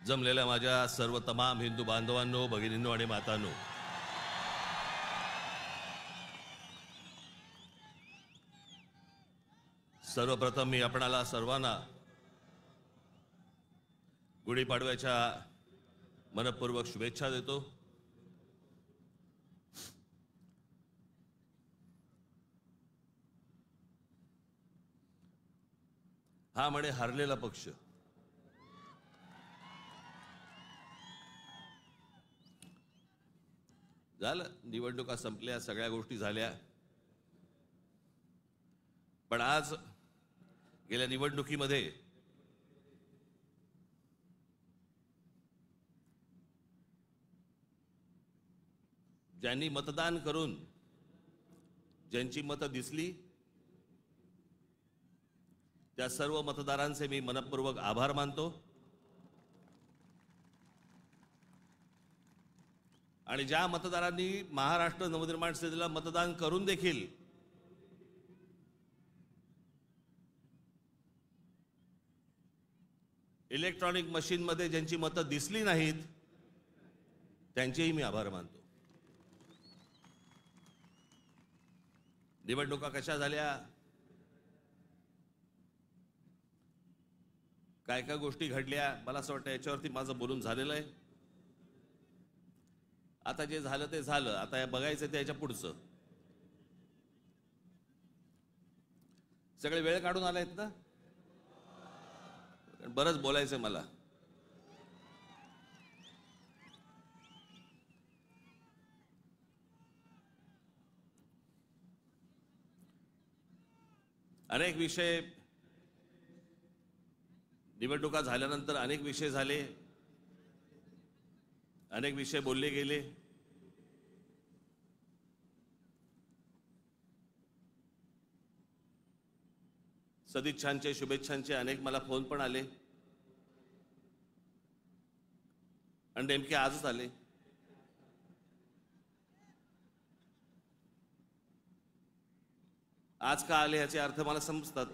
जमलेल्या माझ्या सर्व तमाम हिंदू बांधवांनो, भगिनींनो आणि मातांनो, सर्वप्रथम मी आपणाला सर्वांना गुढीपाडव्याच्या मनपूर्वक शुभेच्छा देतो। हा म्हणे हरलेला पक्ष, झालं, निवडणुका संपल्या, सगळ्या गोष्टी झाल्या, पण आज गेल्या निवडणुकीमध्ये ज्यांनी मतदान करून ज्यांची मतं दिसली त्या सर्व मतदारांचे मी मनपूर्वक आभार मानतो। आणि ज्या मतदारांनी महाराष्ट्र नवनिर्माण सेनेला मतदान करून देखील इलेक्ट्रॉनिक मशीन मध्ये ज्यांची मतं दिसली नाहीत त्यांचेही मी आभार मानतो। निवडणुका कशा झाल्या, काय काय गोष्टी घडल्या, मला असं वाटतं याच्यावरती माझं बोलून झालेलं आहे। आता जे झालं ते झालं, आता हे बघायचं ते याच्या पुढचं। सगळे वेळ काढून आलायत ना, बरंच बोलायचं मला। अनेक विषय, निवडणुका झाल्यानंतर अनेक विषय झाले, अनेक विषय बोलले गेले। सदिच्छांचे, शुभेच्छांचे अनेक मला फोन पण आले आणि नेमके आजच आले। आज का आले याचे अर्थ मला समजतात,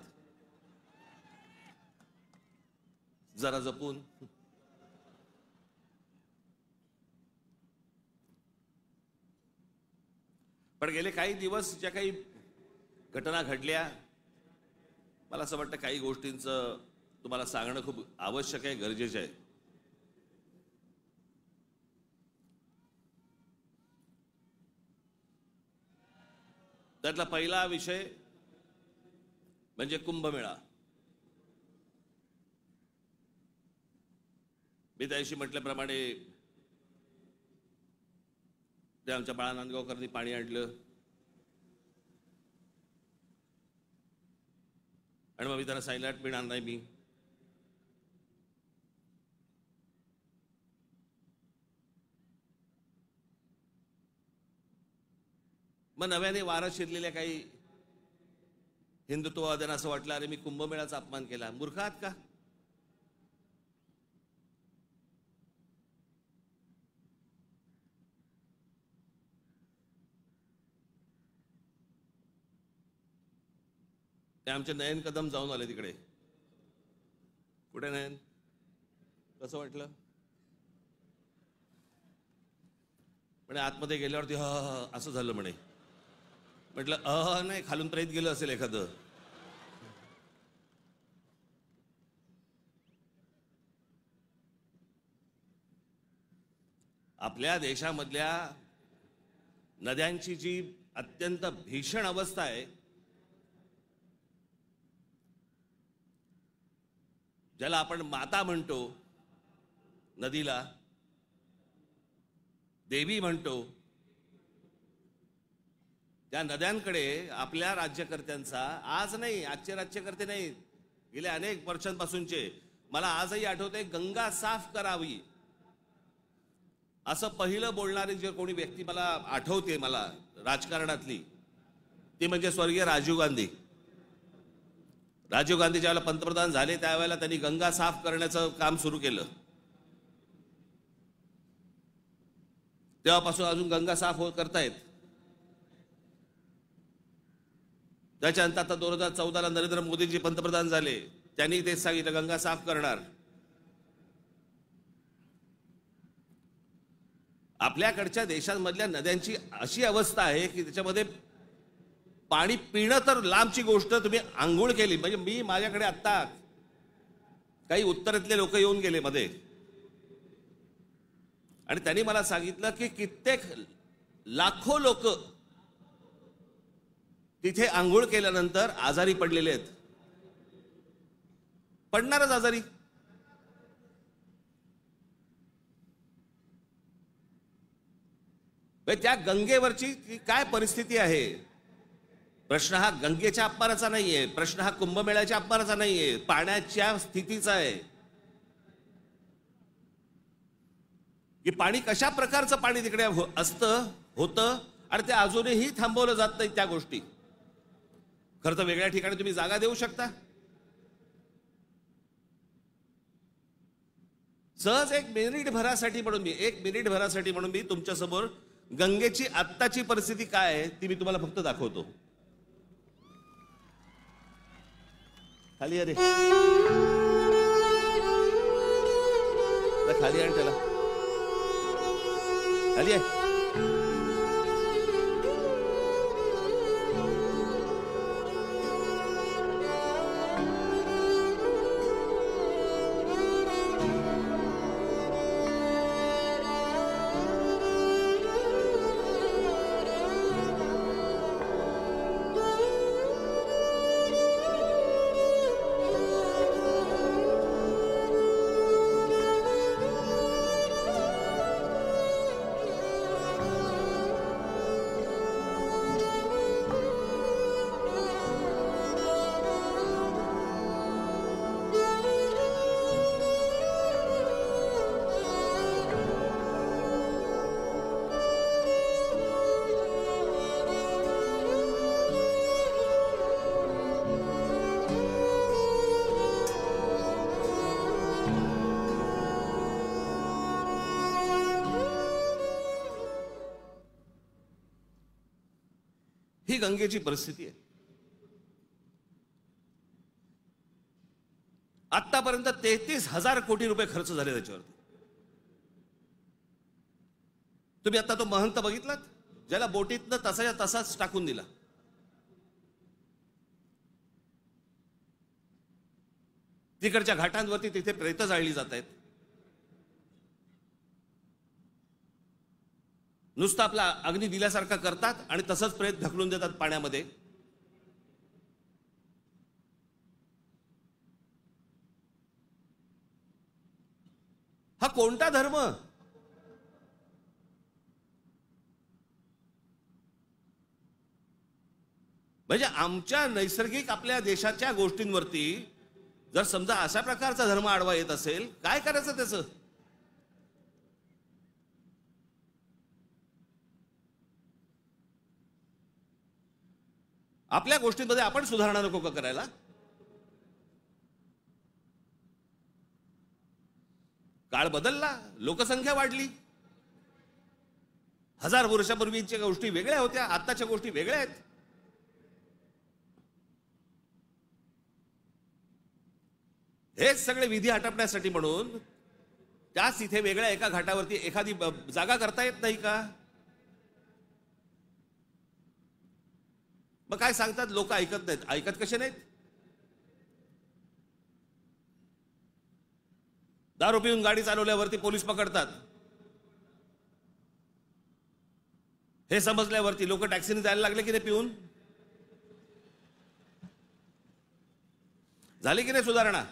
जरा जपून। पण गेले काही दिवस ज्या काही घटना घडल्या, मला असं वाटतं काही गोष्टींचं तुम्हाला सांगणं खूप आवश्यक आहे, गरजेचं आहे। त्यातला पहिला विषय म्हणजे कुंभमेळा। मी त्याशी म्हटल्याप्रमाणे ते आमच्या बाळा नांदगावकरांनी पाणी आणलं आणि मग मी त्यांना सांगितलं पिणार नाही मी। मग नव्याने वारं शिरलेल्या काही हिंदुत्ववाद्यांना असं वाटलं, अरे मी कुंभमेळ्याचा अपमान केला। मूर्ख आहात का? ते आमचे नयन कदम जाऊन आले तिकडे। कुठे नयन? कसं वाटलं? म्हणे आतमध्ये गेल्यावरती असं झालं म्हणे। म्हटलं नाही, खालून प्रेत गेलं असेल एखादं। आपल्या देशामधल्या नद्यांची जी अत्यंत भीषण अवस्था आहे, ज्याला आपण माता म्हणतो, नदीला देवी म्हणतो, त्या नद्यांकडे आपल्या राज्यकर्त्यांचा, आज नाही, आजचे राज्यकर्ते नाही, गेल्या अनेक वर्षांपासूनचे, मला आजही आठवते, गंगा साफ करावी असं पहिलं बोलणारी जे कोणी व्यक्ती मला आठवते मला राजकारणातली, ती म्हणजे स्वर्गीय राजीव गांधी। राजीव गांधी ज्यावेळेला पंतप्रधान झाले त्यावेळेला त्यांनी गंगा साफ करण्याचं काम सुरू केलं। तेव्हापासून अजून गंगा साफ करतायत। त्याच्यानंतर आता 2014ला नरेंद्र मोदीजी पंतप्रधान झाले, त्यांनी तेच सांगितलं गंगा साफ करणार। आपल्याकडच्या देशांमधल्या नद्यांची अशी अवस्था आहे की त्याच्यामध्ये पाणी पिणं तर लांबची गोष्ट, तुम्ही आंघोळ केली म्हणजे मी माझ्याकडे आत्ता काही उत्तरेतले लोक येऊन गेले मध्ये आणि त्यांनी मला सांगितलं की कित्येक लाखो लोक तिथे आंघोळ केल्यानंतर आजारी पडलेले आहेत. पडणारच आजारी. त्या गंगेवरची काय परिस्थिती आहे. प्रश्न हा गंगेच्या अपमानाचा नाहीये, प्रश्न हा कुंभमेळ्याच्या अपमानाचा नाहीये, पाण्याच्या स्थितीचा आहे की पाणी कशा प्रकारचं पाणी तिकडे असतं होतं आणि ते अजूनही थांबवलं जात नाही त्या गोष्टी. खरं तर वेगळ्या ठिकाणी तुम्ही जागा देऊ शकता. सहज एक मिनिट भरासाठी म्हणून मी तुमच्या समोर गंगेची आत्ताची परिस्थिती काय आहे ती मी तुम्हाला फक्त दाखवतो. खाली अरे खाली आण त्याला, खाली आहे. ही गंगेची परिस्थिती आहे. आतापर्यंत 33,000 कोटी रुपये खर्च झाले त्याच्यावरती. तुम्ही आता तो महंत बघितलात ज्याला बोटीतनं तसाच्या तसाच टाकून दिला. तिकडच्या घाटांवरती तिथे प्रेत जाळली जात आहेत. नुसतं आपला अग्नी दिल्यासारखा करतात आणि तसंच प्रेत ढकलून देतात पाण्यामध्ये. हा कोणता धर्म. म्हणजे आमच्या नैसर्गिक आपल्या देशाच्या गोष्टींवरती जर समजा अशा प्रकारचा धर्म आडवा येत असेल, काय करायचं त्याचं. आपल्या गोष्टींमध्ये आपण सुधारणा नको का करायला. काळ बदलला, लोकसंख्या वाढली. 1000 वर्षापूर्वीच्या गोष्टी वेगळ्या होत्या, आताच्या गोष्टी वेगळ्या आहेत. हेच सगळे विधी आटपण्यासाठी म्हणून त्याच इथे वेगळ्या एका घाटावरती एखादी जागा करता येत नाही का. मग काय सांगतात लोक ऐकत नाहीत. ऐकत कसे नाहीत. दारू पिऊन गाडी चालवल्यावरती पोलीस पकडतात. हे समजल्यावरती लोक टॅक्सीने जायला लागले की नाही पिऊन. झाली की नाही सुधारणा.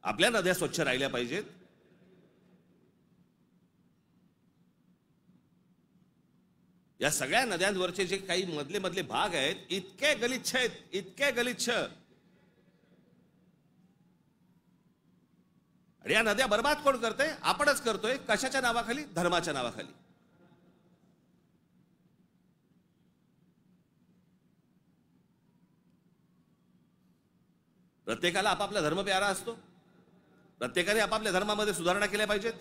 आपल्या नद्या स्वच्छ राहिल्या पाहिजेत. या सगळ्या नद्यांवरचे जे काही मधले मधले भाग आहेत इतके गलिच्छ आहेत, इतके गलिच्छ. आणि या नद्या बर्बाद कोण करतोय. आपणच करतोय. कशाच्या नावाखाली. धर्माच्या नावाखाली. प्रत्येकाला आपापला धर्म प्यारा असतो. प्रत्येकाने आपापल्या धर्मामध्ये सुधारणा केल्या पाहिजेत.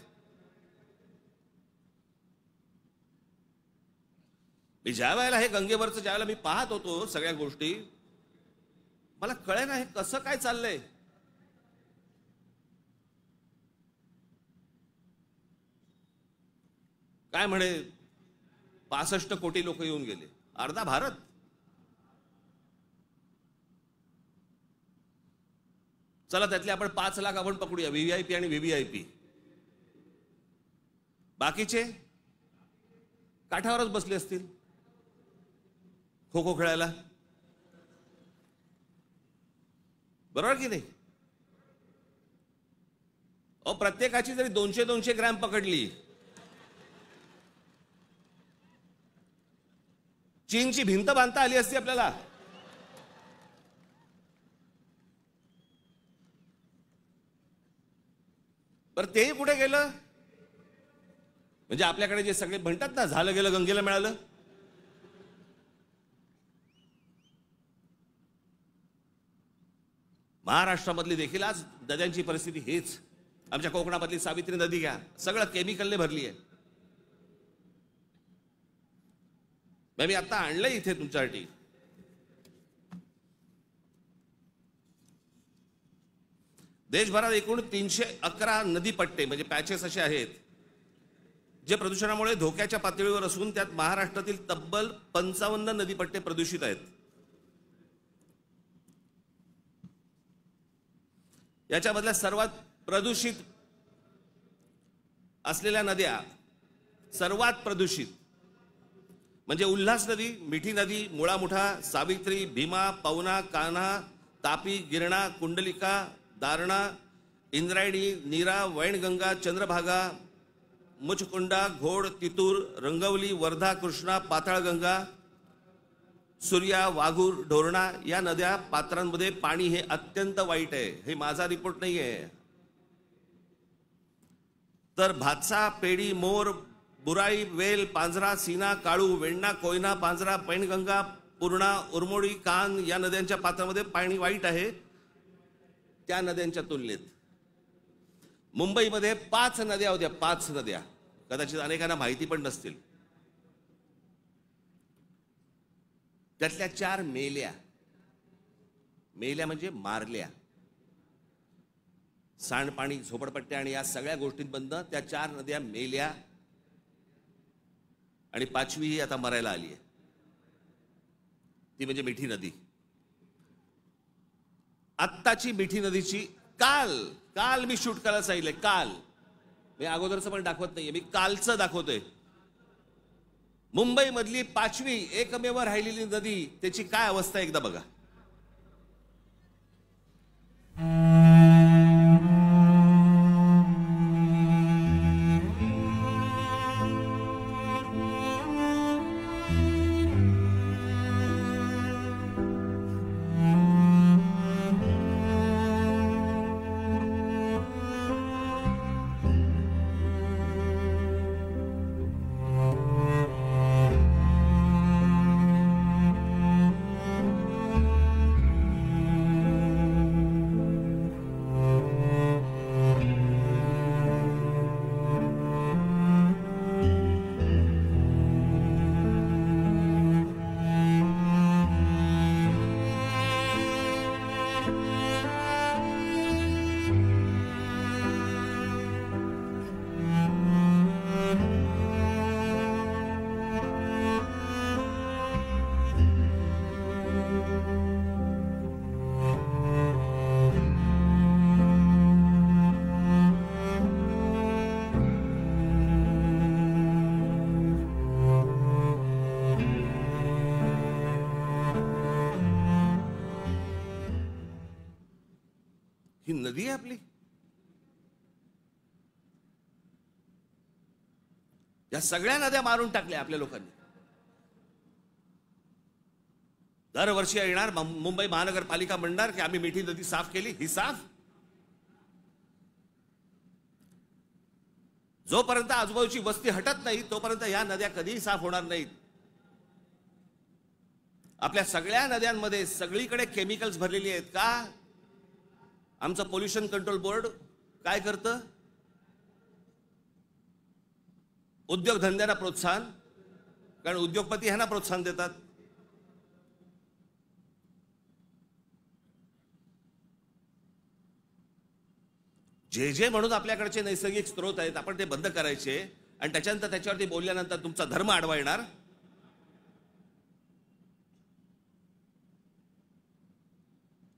मी ज्या वेळेला हे गंगेवरचं ज्यावेळेला मी पाहत होतो सगळ्या गोष्टी, मला कळेना हे कसं काय चाललंय. काय म्हणे 65 कोटी लोक येऊन गेले, अर्धा भारत. चला त्यातले आपण 5 लाख आपण पकडूया, व्हीव्हीआयपी आणि व्हीव्हीआयपी. बाकीचे काठावरच बसले असतील खो खो खेळायला, बरोबर की नाही? प्रत्येकाची जरी 200-200 ग्रॅम पकडली, चीनची भिंत बांधता आली असती आपल्याला. बरं तेही कुठे गेलं? म्हणजे आपल्याकडे जे सगळे म्हणतात ना, झालं गेलं गंगेला मिळालं. महाराष्ट्रामधली देखील आज नद्यांची परिस्थिती हेच. आमच्या कोकणामधली सावित्री नदी घ्या, सगळं केमिकलने भरली आहे. मी आता आणलंय इथे तुमच्यासाठी. देशभरात एकूण 311 नदीपट्टे म्हणजे पॅचेस असे आहेत जे प्रदूषणामुळे धोक्याच्या पातळीवर असून त्यात महाराष्ट्रातील तब्बल 55 नदीपट्टे प्रदूषित आहेत. याच्यामधल्या सर्वात प्रदूषित असलेल्या नद्या, सर्वात प्रदूषित म्हणजे उल्हास नदी, मिठी नदी, मुळामुठा, सावित्री, भीमा, पवना, कान्हा, तापी, गिरणा, कुंडलिका, दारणा, इंद्रायणी, नीरा, वैनगंगा, चंद्रभागा, मुचकुंडा, घोड, तितूर, रंगवली, वर्धा, कृष्णा, पाताळगंगा, सूर्या, वाघूर, ढोरणा या नद्या पात्रांमध्ये पाणी हे अत्यंत वाईट आहे. हे माझा रिपोर्ट नाही आहे. तर भातसा, पेडी, मोर, बुराई, वेल, पांझरा, सीना, काळू, वेण्णा, कोयना, पांझरा, पैनगंगा, पूर्णा, उरमोडी, कान या नद्यांच्या पात्रामध्ये पाणी वाईट आहे. त्या नद्यांच्या तुलनेत मुंबईमध्ये 5 नद्या होत्या, 5 नद्या. कदाचित अनेकांना माहिती पण नसतील. त्यातल्या 4 मेल्या. मेल्या म्हणजे मारल्या. सांडपाणी, झोपडपट्ट्या आणि या सगळ्या गोष्टींबद्दल त्या 4 नद्या मेल्या. आणि 5वी ही आता मरायला आली आहे, ती म्हणजे मिठी नदी. आत्ताची मिठी नदीची काल मी शूट करायला सांगितलंय. काल मी अगोदरचं पण दाखवत नाहीये, मी कालचं दाखवतोय. मुंबई मधली 5वी एकमेव राहिलेली नदी, त्याची काय अवस्था एकदा बघा. ही नदी आहे आपली. या सगळ्या नद्या मारून टाकल्या आपल्या लोकांनी. दरवर्षी येणार मुंबई महानगरपालिका म्हणणार की आम्ही मिठी नदी साफ केली. ही साफ जोपर्यंत आजूबाजूची वस्ती हटत नाही तोपर्यंत या नद्या कधीही साफ होणार नाहीत. आपल्या सगळ्या नद्यांमध्ये सगळीकडे केमिकल्स भरलेली आहेत. का? आमचं पोल्युशन कंट्रोल बोर्ड काय करतं? उद्योगधंद्यांना प्रोत्साहन, कारण उद्योगपती ह्यांना प्रोत्साहन देतात. जे जे म्हणून आपल्याकडचे नैसर्गिक स्रोत आहेत आपण ते बंद करायचे आणि त्याच्यानंतर त्याच्यावरती बोलल्यानंतर तुमचा धर्म आडवा येणार?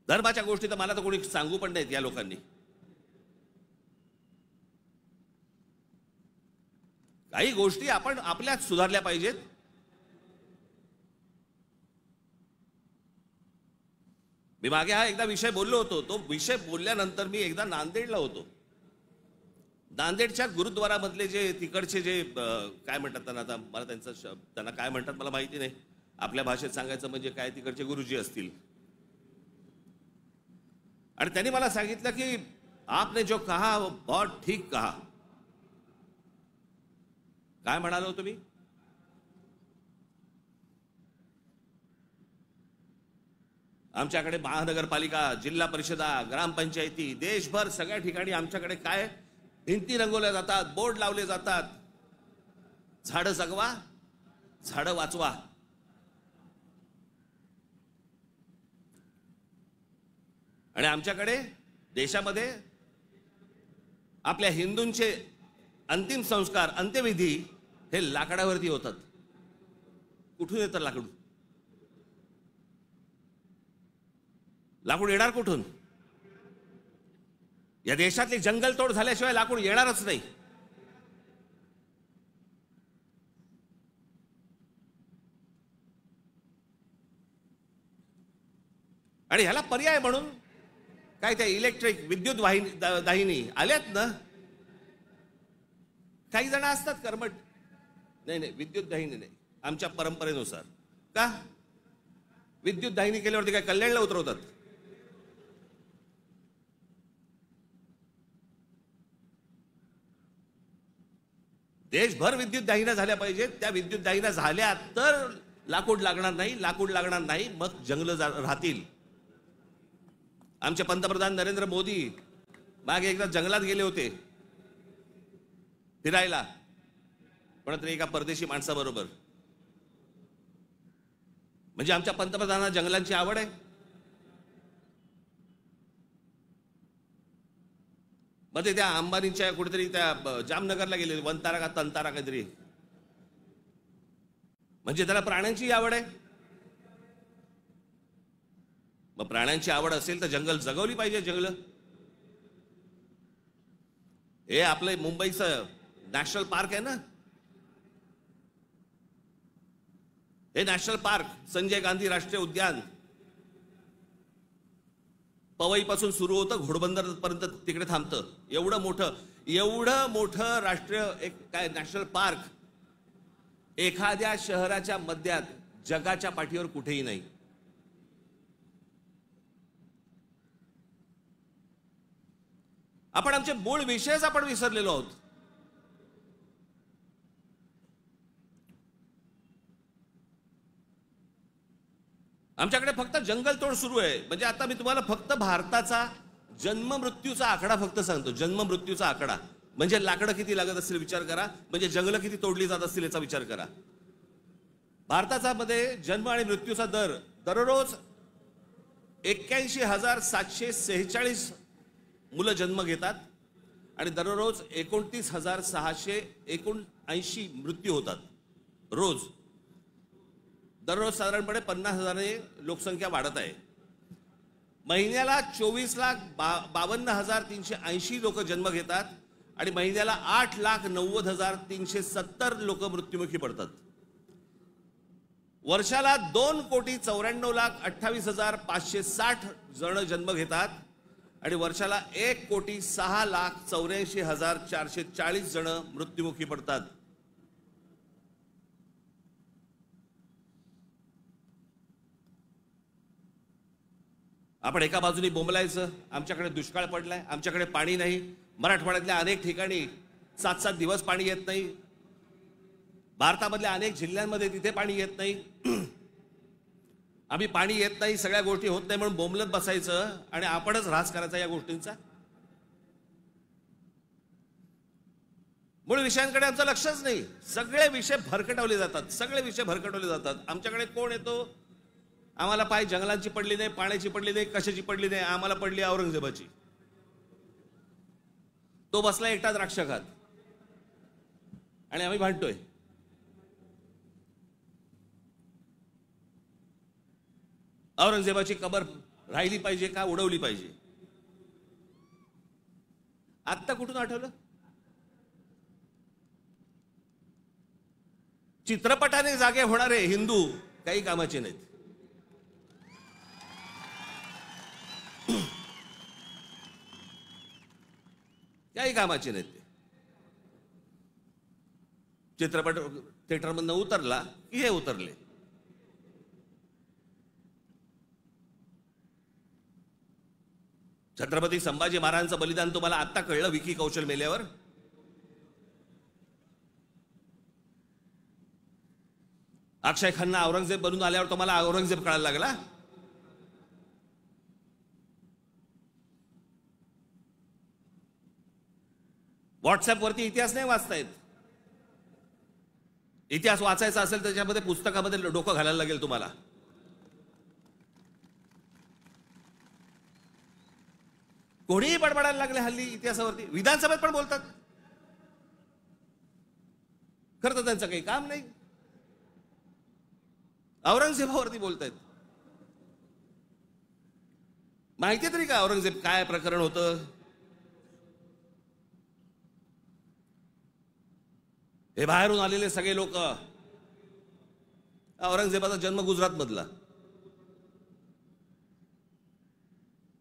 धर्माच्या गोष्टी तर मला तर कोणी सांगू पण नाहीत या लोकांनी. काही गोष्टी आपण आपल्यात सुधारल्या पाहिजेत. मी मागे हा एकदा विषय बोललो होतो. तो विषय बोलल्यानंतर मी एकदा नांदेडला होतो. नांदेडच्या गुरुद्वारामधले जे तिकडचे जे काय म्हणतात त्यांना, आता मला त्यांना काय म्हणतात मला माहिती नाही, आपल्या भाषेत सांगायचं म्हणजे काय, तिकडचे गुरुजी असतील. आणि त्यांनी मला सांगितलं की आपने जो कहा वो बहुत ठीक कहा. काय म्हणालो तुम्ही? आमच्याकडे महानगरपालिका, जिल्हा परिषदा, ग्रामपंचायती, देशभर सगळ्या ठिकाणी आमच्याकडे काय भिंती रंगवल्या जातात, बोर्ड लावले जातात, झाडं जगवा, झाडं वाचवा. आणि आमच्याकडे देशामध्ये आपल्या हिंदूंचे अंतिम संस्कार, अंत्यविधी हे लाकडावरती होतात. कुठून येतं लाकूड? लाकूड येणार कुठून? या देशातली जंगलतोड झाल्याशिवाय लाकूड येणारच नाही. आणि ह्याला पर्याय म्हणून काय त्या इलेक्ट्रिक विद्युत दाहिनी आल्यात ना. काही जण असतात कर्मठ, नाही नाही विद्युत दाहिनी नाही, आमच्या परंपरेनुसार. का विद्युत दाहिनी केल्यावरती काय कल्याणला उतरवतात? देशभर विद्युत दाहिन्या झाल्या पाहिजेत. त्या विद्युत दाहिन्या झाल्या तर लाकूड लागणार नाही, लाकूड लागणार नाही मग जंगल राहतील. आमचे पंतप्रधान नरेंद्र मोदी मागे एकदा जंगलात गेले होते फिरायला, पण एका परदेशी माणसाबरोबर. म्हणजे आमच्या पंतप्रधानांना जंगलांची आवड आहे. मग ते त्या अंबानीच्या कुठेतरी त्या जामनगरला गेले, वनतारा का तंतारा काहीतरी, म्हणजे त्याला प्राण्यांची आवड आहे. मग प्राण्यांची आवड असेल तर जंगल जगवली पाहिजे. जंगल हे आपलं मुंबईचं नॅशनल पार्क आहे ना, हे नॅशनल पार्क संजय गांधी राष्ट्रीय उद्यान पवईपासून सुरू होतं, घोडबंदर पर्यंत तिकडे थांबतं. एवढं मोठं राष्ट्रीय एक काय नॅशनल पार्क एखाद्या शहराच्या मध्यात जगाच्या पाठीवर कुठेही नाही. आपण आमचे मूळ विषयच आपण विसरलेलो आहोत. आमच्याकडे फक्त जंगलतोड सुरू आहे. म्हणजे आता मी तुम्हाला फक्त भारताचा जन्म मृत्यूचा आकडा फक्त सांगतो. जन्म मृत्यूचा आकडा म्हणजे लाकडं किती लागत असतील विचार करा, म्हणजे जंगलं किती तोडली जात असतील याचा विचार करा. भारताचा मध्ये जन्म आणि मृत्यूचा दर दररोज 81,746 मुलं जन्म घेतात आणि दररोज 29,679 मृत्यू होतात रोज. दररोज साधारणपणे 50,000 लोकसंख्या वाढत आहे. महिन्याला 24,52,380 लोक जन्म घेतात आणि महिन्याला 8,90,370 लोक मृत्युमुखी पडतात. वर्षाला 2,94,28,560 जण जन्म घेतात आणि वर्षाला 1,06,84,440 जण मृत्युमुखी पडतात. आपण एका बाजूने बोंबलायचं, आमच्याकडे दुष्काळ पडलाय, आमच्याकडे पाणी नाही. मराठवाड्यातल्या अनेक ठिकाणी 7-7 दिवस पाणी येत नाही. भारतामधल्या अनेक जिल्ह्यांमध्ये तिथे पाणी येत नाही. आम्ही पाणी येत नाही, सगळ्या गोष्टी होत नाही म्हणून बोंबलत बसायचं आणि आपणच ऱ्हास करायचा या गोष्टींचा. मूळ विषयांकडे आमचं लक्षच नाही. सगळे विषय भरकटवले जातात, सगळे विषय भरकटवले जातात. आमच्याकडे कोण येतो, आम्हाला पाय जंगलांची पडली नाही, पाण्याची पडली नाही, कशाची पडली नाही, आम्हाला पडली औरंगजेबाची. तो बसला एकटा द्राक्ष खात. आणि आम्ही भांडतोय. औरंगजेबाची कबर राहिली पाहिजे का उडवली पाहिजे? आत्ता कुठून आठवलं? चित्रपटाने जागे होणारे हिंदू काही कामाचे नाहीत. काही कामाचे नाहीत ते. चित्रपट थिएटरमधनं उतरला की हे उतरले. छत्रपती संभाजी महाराजांचं बलिदान तुम्हाला आत्ता कळलं विकी कौशल मेल्यावर? अक्षय खन्ना औरंगजेब बनून आल्यावर तुम्हाला औरंगजेब कळायला लागला? व्हॉट्सअप वरती इतिहास नाही वाचतायत. इतिहास वाचायचा असेल त्याच्यामध्ये पुस्तकामध्ये डोकं घालायला लागेल तुम्हाला. कोणीही बडबडायला लागले हल्ली इतिहासावरती. विधानसभेत पण बोलतात. खरं तर त्यांचं काही काम नाही. औरंगजेबावरती बोलतायत. माहिती तरी का औरंगजेब काय प्रकरण होतं? हे बाहेरून आलेले सगळे लोक. औरंगजेबाचा जन्म गुजरात मधला,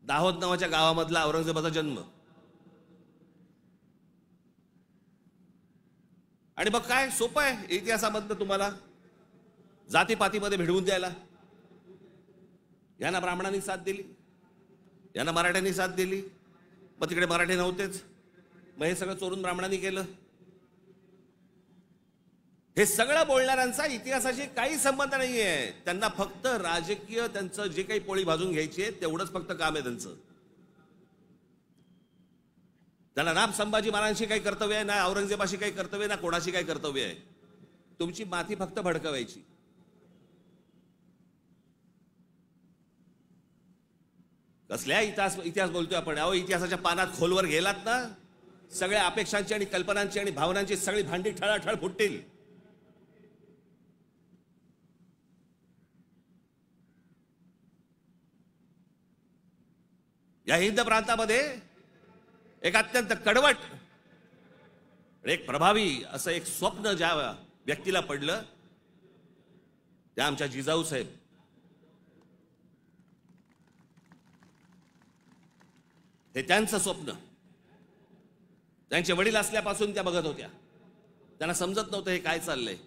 दाहोद नावाच्या गावामधला औरंगजेबाचा जन्म. आणि मग काय सोपं आहे इतिहासामधनं तुम्हाला जातीपातीमध्ये भिडवून द्यायला. यांना ब्राह्मणांनी साथ दिली, यांना मराठ्यांनी साथ दिली, मग तिकडे मराठी नव्हतेच, मग हे सगळं चोरून ब्राह्मणांनी केलं. हे सगळं बोलणाऱ्यांचा इतिहासाशी काही संबंध नाहीये. त्यांना फक्त राजकीय त्यांचं जे काही पोळी भाजून घ्यायची आहे तेवढंच फक्त काम आहे त्यांचं. त्याला ना संभाजी महाराजांशी काही कर्तव्य आहे, ना औरंगजेबाशी काही कर्तव्य, ना कोणाशी काही कर्तव्य आहे. तुमची माथी फक्त भडकवायची. कसल्या इतिहास बोलतोय आपण? अहो, इतिहासाच्या पानात खोलवर गेलात ना, सगळ्या अपेक्षांची आणि कल्पनांची आणि भावनांची सगळी भांडी ठळाठळ फुटतील. या हिंद प्रांतामध्ये एक अत्यंत कडवट, एक प्रभावी असं एक स्वप्न ज्या व्यक्तीला पडलं त्या आमच्या जिजाऊ साहेब. हे त्यांचं स्वप्न. त्यांचे वडील असल्यापासून त्या बघत होत्या. त्यांना समजत नव्हतं हे काय चाललंय.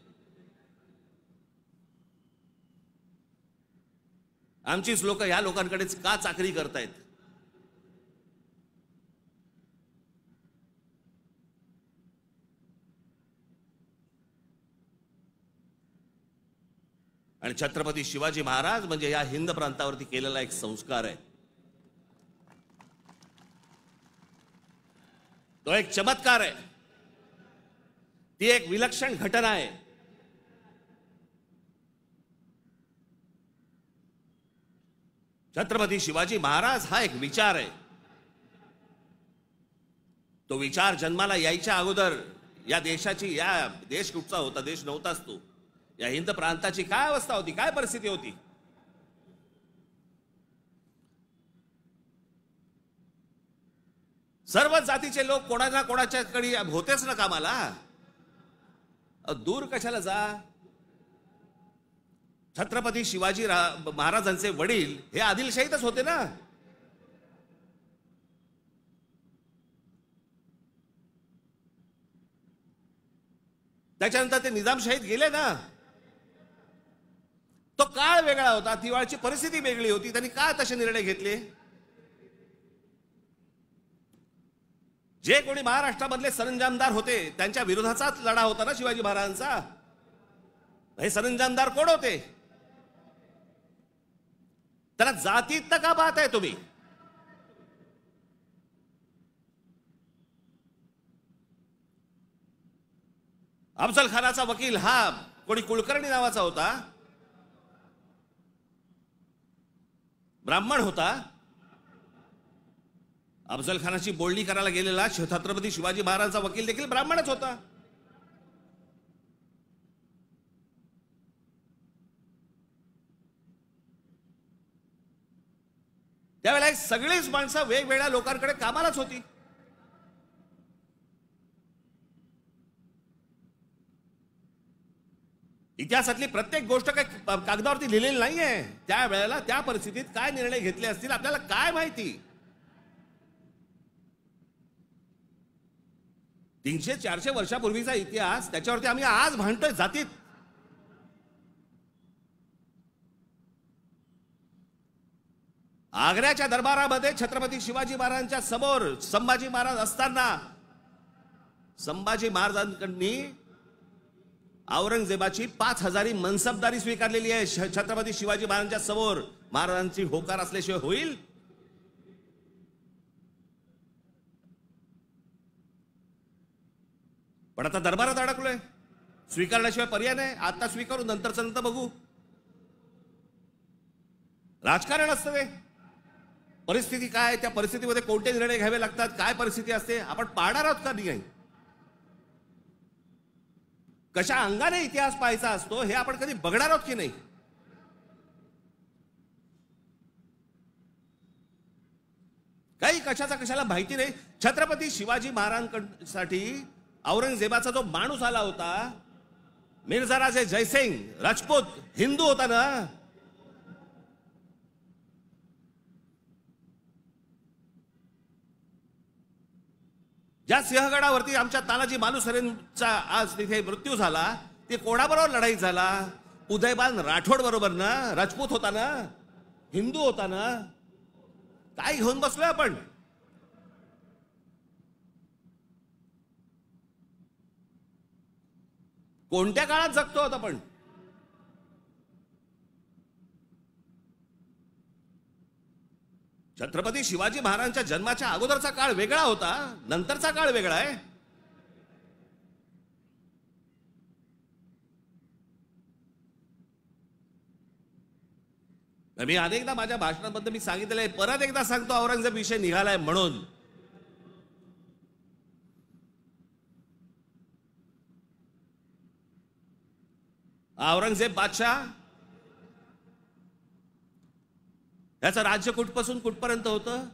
आमचीच लोक ह्या लोकांकडेच का चाकरी करतायत? आणि छत्रपती शिवाजी महाराज म्हणजे या हिंद प्रांतावरती केलेला एक संस्कार आहे. तो एक चमत्कार आहे. ती एक विलक्षण घटना आहे. छत्रपती शिवाजी महाराज हा एक विचार आहे. तो विचार जन्माला यायच्या अगोदर या देशाची, या देश कुठचा होता? देश नव्हताच तो. या हिंद प्रांताची काय अवस्था होती, काय परिस्थिती होती? सर्व जातीचे लोक कोणाला कोणाच्याकडे होतेच ना कामाला. दूर कशाला जा. छत्रपती शिवाजी महाराजांचे वडील हे आदिलशाहीतच होते ना. त्याच्यानंतर ते निजामशाहीत गेले ना. तो काळ वेगळा होता, तिवाळची परिस्थिती वेगळी होती. त्यांनी का तसे निर्णय घेतले? जे कोणी महाराष्ट्रामधले सरंजामदार होते त्यांच्या विरोधाचाच लढा होता ना शिवाजी महाराजांचा. हे सरंजामदार कोण होते? त्याला जातीत का पाहताय तुम्ही? अफजल खानाचा वकील हा कोणी कुलकर्णी नावाचा होता, ब्राह्मण होता. अफजल खानाची बोलणी करायला गेलेला छत्रपती शिवाजी महाराजांचा वकील देखील ब्राह्मणच होता. त्यावेळेला सगळीच माणसं वेगवेगळ्या लोकांकडे कामालाच होती. इतिहासातली प्रत्येक गोष्ट काही कागदावरती लिहिलेली नाहीये. त्यावेळेला त्या परिस्थितीत काय निर्णय घेतले असतील आपल्याला काय माहिती. 300-400 वर्षापूर्वीचा इतिहास, त्याच्यावरती आम्ही आज भांडतोय जातीत. आग्र्याच्या दरबारामध्ये छत्रपती शिवाजी महाराजांच्या समोर संभाजी महाराज असताना संभाजी महाराजांकडनी औरंगजेबाची 5000 मनसबदारी स्वीकारलेली आहे. छत्रपती शिवाजी महाराजांच्या समोर महाराजांची होकार असल्याशिवाय होईल? पण आता दरबारात अडकलोय, स्वीकारल्याशिवाय पर्याय नाही. आता स्वीकारू, नंतरचं नंतर बघू. राजकारण असतं ते. परिस्थिती काय, त्या परिस्थितीमध्ये कोणते निर्णय घ्यावे लागतात, काय परिस्थिती असते, आपण पाहणार आहोत का नाही. कशा अंगाने इतिहास पाहायचा असतो हे आपण कधी बघणार आहोत की नाही. काही कशाचा कशाला माहिती नाही. छत्रपती शिवाजी महाराजांसाठी औरंगजेबाचा जो माणूस आला होता, मिर्झा राजे जयसिंग राजपूत, हिंदू होता ना. ज्या सिंहगडावरती आमच्या तानाजी मालुसरेंचा आज तिथे मृत्यू झाला, ते कोणाबरोबर लढाई झाला? उदयबान राठोड बरोबर ना. राजपूत होता ना, हिंदू होता ना. काय घेऊन बसलोय आपण? कोणत्या काळात जगतो आहोत आपण? छत्रपती शिवाजी महाराजांच्या जन्माच्या अगोदरचा काळ वेगळा होता, नंतरचा काळ वेगळा आहे. मी अनेकदा माझ्या भाषणांमध्ये मी सांगितलेलं आहे, परत एकदा सांगतो, औरंगजेब विषय निघालाय म्हणून. औरंगजेब बादशाह याचं राज्य कुठपासून कुठपर्यंत होतं?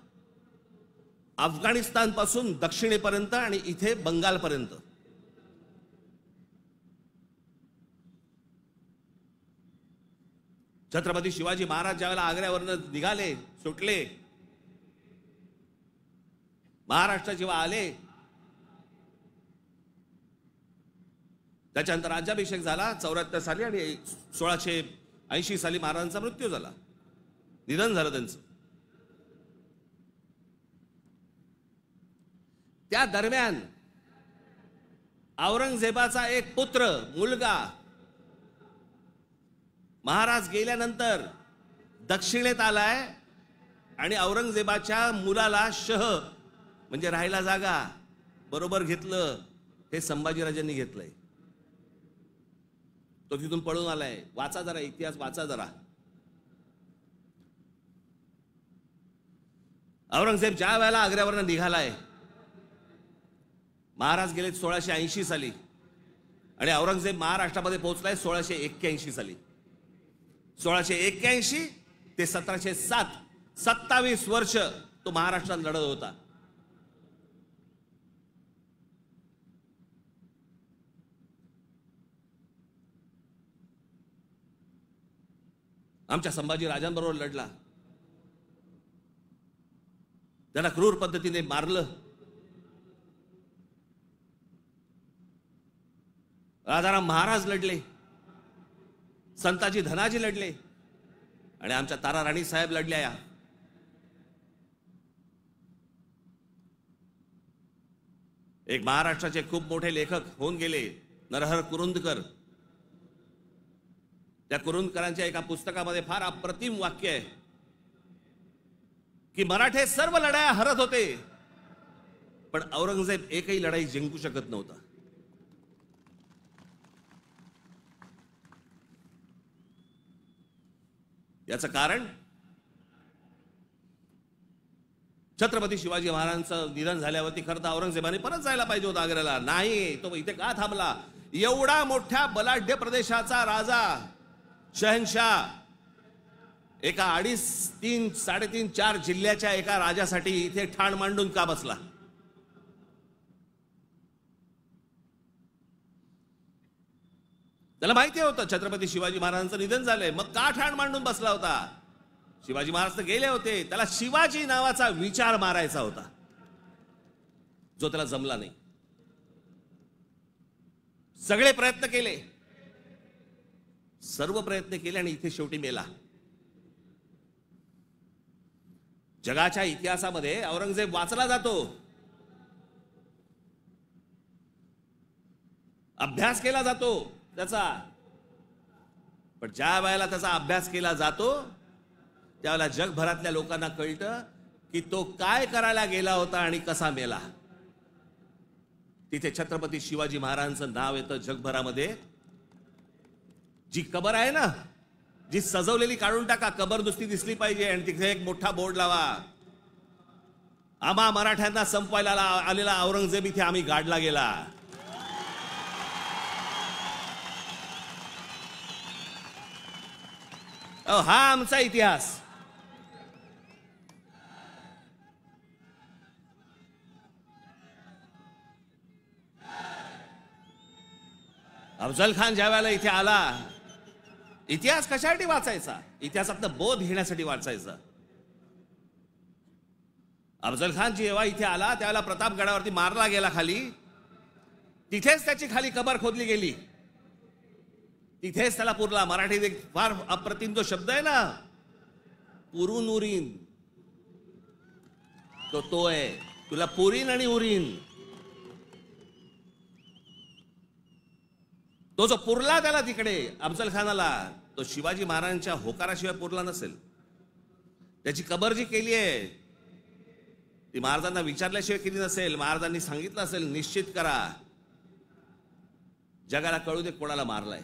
अफगाणिस्तान पासून दक्षिणेपर्यंत आणि इथे बंगालपर्यंत. छत्रपती शिवाजी महाराज ज्यावेळेला आग्र्यावरनं निघाले, सुटले, महाराष्ट्र जेव्हा आले, त्याच्यानंतर राज्याभिषेक झाला 74 साली आणि 1680 साली महाराजांचा मृत्यू झाला, निधन झालं त्यांचं. त्या दरम्यान औरंगजेबाचा एक पुत्र, मुलगा, महाराज गेल्यानंतर दक्षिणेत आलाय आणि औरंगजेबाच्या मुलाला शह म्हणजे राहायला जागा बरोबर घेतलं. हे संभाजीराजांनी घेतलंय. तो तिथून पळून आलाय. वाचा जरा इतिहास, वाचा जरा. औरंगजेब ज्या वेळेला आग्र्यावरनं निघालाय, महाराज गेले 1680 साली आणि औरंगजेब महाराष्ट्रामध्ये पोहोचलाय 1681 साली. 1681 ते 1707, 27 वर्ष तो महाराष्ट्रात लढत होता. आमच्या संभाजी राजांबरोबर लढला. त्यांना क्रूर पद्धतीने मारलं. राजाराम महाराज लढले, संताजी धनाजी लढले आणि आमच्या तारा राणी साहेब लढल्या. एक महाराष्ट्राचे खूप मोठे लेखक होऊन गेले, नरहर कुरुंदकर. त्या कुरुंदकरांच्या एका पुस्तकामध्ये फार अप्रतिम वाक्य आहे की मराठे सर्व लढाया हरत होते, पण औरंगजेब एकही लढाई जिंकू शकत नव्हता. याचं कारण छत्रपती शिवाजी महाराजांचं निधन झाल्यावरती खरं तर औरंगजेबाने परत जायला पाहिजे होता आग्र्याला. नाही, तो इथे का थांबला? एवढा मोठ्या बलाढ्य प्रदेशाचा राजा, शहनशाह, एका 2.5, 3, 3.5, 4 जिल्ह्याच्या एका राजासाठी इथे ठाण मांडून का बसला? त्याला माहिती होतं छत्रपती शिवाजी महाराजांचं निधन झालंय, मग का ठाण मांडून बसला होता? शिवाजी महाराज तर गेले होते, त्याला शिवाजी नावाचा विचार मारायचा होता, जो त्याला जमला नाही. सगळे प्रयत्न केले, सर्व प्रयत्न केले आणि इथे शेवटी मेला. जगाच्या इतिहासामध्ये औरंगजेब वाचला जातो, अभ्यास केला जातो त्याचा, पण ज्या वेळेला त्याचा अभ्यास केला जातो त्यावेळेला जगभरातल्या लोकांना कळतं की तो काय करायला गेला होता आणि कसा मेला. तिथे छत्रपती शिवाजी महाराजांचं नाव येतं जगभरामध्ये. जी कबर आहे ना, जी सजवलेली काढून टाका, कबर नुसती दिसली पाहिजे आणि तिथे एक मोठा बोर्ड लावा, आम्हा मराठ्यांना संपवायला आलेला औरंगजेब इथे आम्ही गाडला गेला. हा आमचा इतिहास. अफजल खान ज्या वेळेला इथे आला, इतिहास कशासाठी वाचायचा? इतिहासातनं बोध घेण्यासाठी वाचायचा. अफजल खान जेव्हा इथे आला त्यावेळेला प्रतापगडावरती मारला गेला खाली, तिथेच त्याची खाली कबर खोदली गेली, तिथेच त्याला पुरला. मराठीत एक फार अप्रतिम जो शब्द आहे ना, पुरून उरीन, तो आहे, तुला पुरीन आणि उरीन. तो जो पुरला त्याला तिकडे अफजल खानाला, तो शिवाजी महाराजांच्या होकाराशिवाय पुरला नसेल. त्याची कबर जी केली आहे ती महाराजांना विचारल्याशिवाय केली नसेल. महाराजांनी सांगितलं असेल, निश्चित करा, जगाला कळू दे कोणाला मारलाय.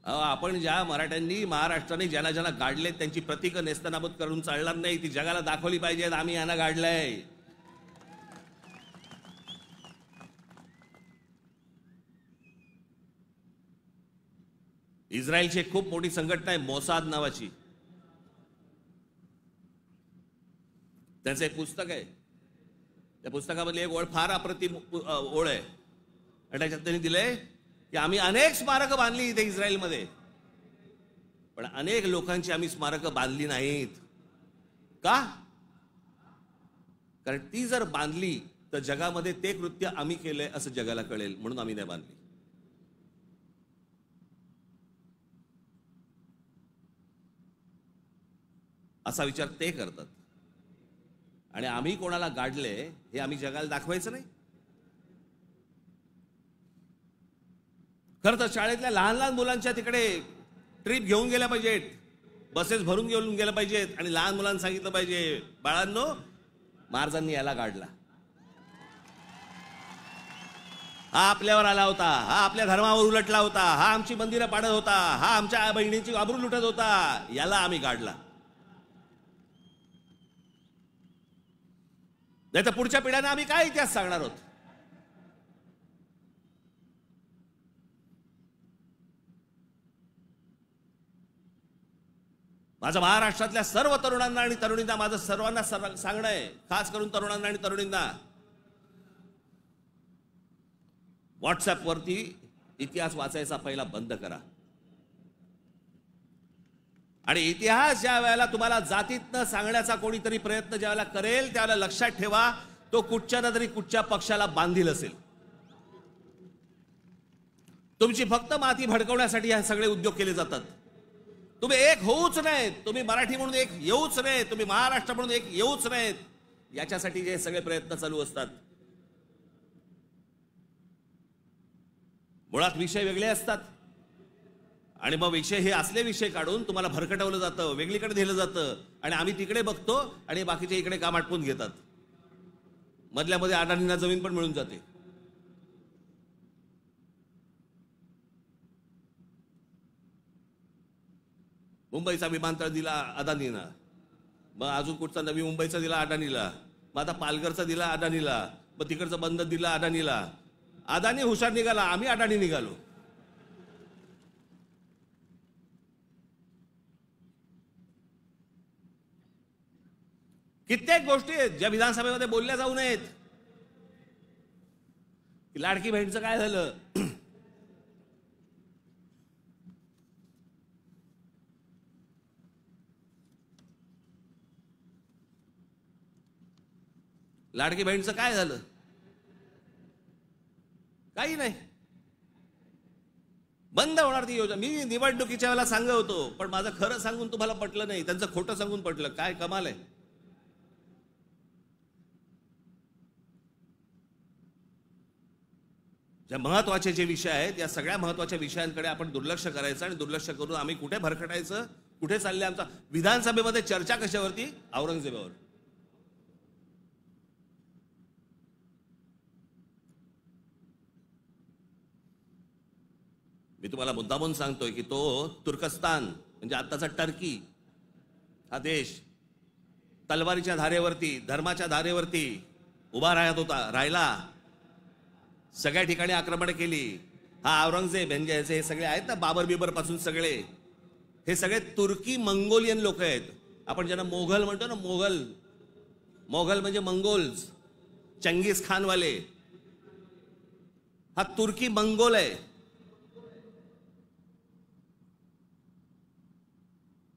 आपण ज्या मराठ्यांनी महाराष्ट्राने ज्यांना ज्यांना गाडले त्यांची प्रतीकं नेस्तनाबूत करून चालणार नाही, ती जगाला दाखवली पाहिजेत, आम्ही यांना गाडलंय. इस्रायलची एक खूप मोठी संघटना आहे मोसाद नावाची, त्यांचं एक पुस्तक आहे. त्या पुस्तकामधली एक ओळ फार अप्रतिम ओळ आहे आणि त्याच्यात त्यांनी दिलंय की आम्ही अनेक स्मारकं बांधली इथे इस्रायलमध्ये, पण अनेक लोकांची आम्ही स्मारकं बांधली नाहीत. का? कारण ती जर बांधली तर जगामध्ये ते कृत्य आम्ही केलंय असं जगाला कळेल, म्हणून आम्ही नाही बांधली. असा विचार ते करतात. आणि आम्ही कोणाला गाडले हे आम्ही जगाला दाखवायचं नाही. खरं तर शाळेतल्या लहान लहान मुलांच्या तिकडे ट्रिप घेऊन गेल्या पाहिजेत, बसेस भरून घेऊन गेल्या पाहिजेत आणि लहान मुलांना सांगितलं पाहिजे, बाळांनो, महाराजांनी याला गाडला, हा आपल्यावर आला होता, हा आपल्या धर्मावर उलटला होता, हा आमची मंदिरं पाडत होता, हा आमच्या बहिणींची आबरू लुटत होता, याला आम्ही गाडला. नाही तर पुढच्या पिढ्यांना आम्ही काय इतिहास सांगणार आहोत? माझं महाराष्ट्रातल्या सर्व तरुणांना आणि तरुणींना माझं सर्वांना सांगणं आहे, खास करून तरुणांना आणि तरुणींना, व्हॉट्सअपवरती इतिहास वाचायचा पहिला बंद करा. आणि इतिहास ज्या वेळेला तुम्हाला जातीतनं सांगण्याचा कोणीतरी प्रयत्न ज्या वेळेला करेल त्यावेळेला लक्षात ठेवा, तो कुठच्या ना तरी कुठच्या पक्षाला बांधील असेल. तुमची फक्त माती भडकवण्यासाठी हे सगळे उद्योग केले जातात. तुम्ही एक होऊच नाहीत, तुम्ही मराठी म्हणून एक येऊच नाहीत, तुम्ही महाराष्ट्र म्हणून एक येऊच नाहीत, याच्यासाठी जे सगळे प्रयत्न चालू असतात. मुळात विषय वेगळे असतात आणि मग विषय हे असले विषय काढून तुम्हाला भरकटवलं जातं, वेगळीकडे नेलं जातं आणि आम्ही तिकडे बघतो आणि बाकीचे इकडे काम आटपून घेतात. मधल्या मध्ये अडाणींना जमीन पण मिळून जाते. मुंबईचा विमानतळ दिला अदानीला, मग अजून कुठचा नवी मुंबईचा दिला अदानीला, मग आता पालघरचा दिला अदानीला, मग तिकडचं बंद दिला अदानीला. अदानी हुशार निघाला, आम्ही अडाणी निघालो. कित्येक गोष्टी आहेत ज्या विधानसभेमध्ये बोलल्या जाऊ नयेत. लाडकी बहीणचं काय झालं? लाडकी बहीणचं काय झालं? काही नाही. बंद होणार ती योजना. मी निवडणुकीच्या वेळेला सांगत होतो, पण माझं खरं सांगून तुम्हाला पटलं नाही, त्यांचं खोटं सांगून पटलं. काय कमाल आहे. ज्या महत्वाचे जे विषय आहेत, या सगळ्या महत्वाच्या विषयांकडे आपण दुर्लक्ष करायचं आणि दुर्लक्ष करून आम्ही कुठे भरकटायचं, कुठे चालले आमचा. विधानसभेमध्ये चर्चा कशावरती? औरंगजेबावर. मी तुम्हाला मुद्दामून सांगतोय की तो तुर्कस्तान म्हणजे आत्ताचा टर्की हा देश तलवारीच्या धारेवरती, धर्माच्या धारेवरती उभा राहिला. सगळ्या ठिकाणी आक्रमण केली. हा औरंगजेब यांचे हे सगळे आहेत ना, बाबर बिबर पासून सगळे, हे सगळे तुर्की मंगोलियन लोक आहेत. आपण ज्यांना मोघल म्हणतो ना, मोघल म्हणजे मंगोल्स, चंगीज खान वाले. हा तुर्की मंगोल आहे.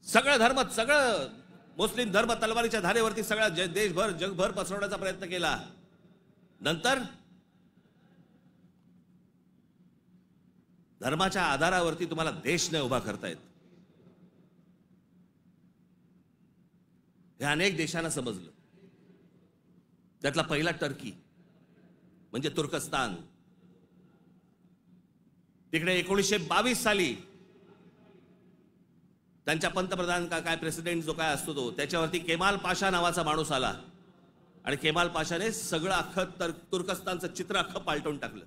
सगळं धर्म, सगळं मुस्लिम धर्म तलवारीच्या धारेवरती सगळा देशभर जगभर पसरवण्याचा प्रयत्न केला. नंतर धर्माच्या आधारावरती तुम्हाला देश नाही उभा करतायत. हे अनेक देशांना समजलं. त्यातला पहिला टर्की म्हणजे तुर्कस्तान. तिकडे 1922 साली त्यांच्या पंतप्रधान का काय प्रेसिडेंट जो काय असतो तो, त्याच्यावरती केमाल पाशा नावाचा माणूस आला आणि केमाल पाशाने सगळं अख्खं तुर्कस्तानचं चित्र अख्खं पालटून टाकलं.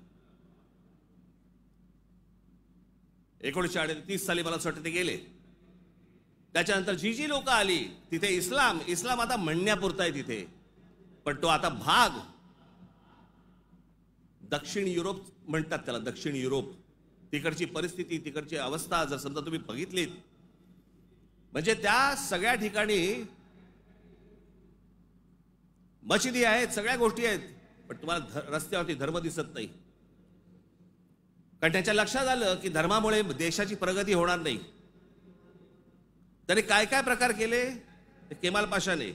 1938 साली मला असं वाटतं ते गेले. त्याच्यानंतर जी लोक आली तिथे इस्लाम आता म्हणण्यापुरता आहे तिथे, पण तो आता भाग दक्षिण युरोप म्हणतात त्याला, दक्षिण युरोप. तिकडची परिस्थिती, तिकडची अवस्था जर समजा तुम्ही बघितलीत, म्हणजे त्या सगळ्या ठिकाणी मशिदी आहेत, सगळ्या गोष्टी आहेत, पण तुम्हाला रस्त्यावरती धर्म दिसत नाही. कारण त्याच्या लक्षात आलं की धर्मामुळे देशाची प्रगती होणार नाही. त्याने काय काय प्रकार केले? केमाल पाशाने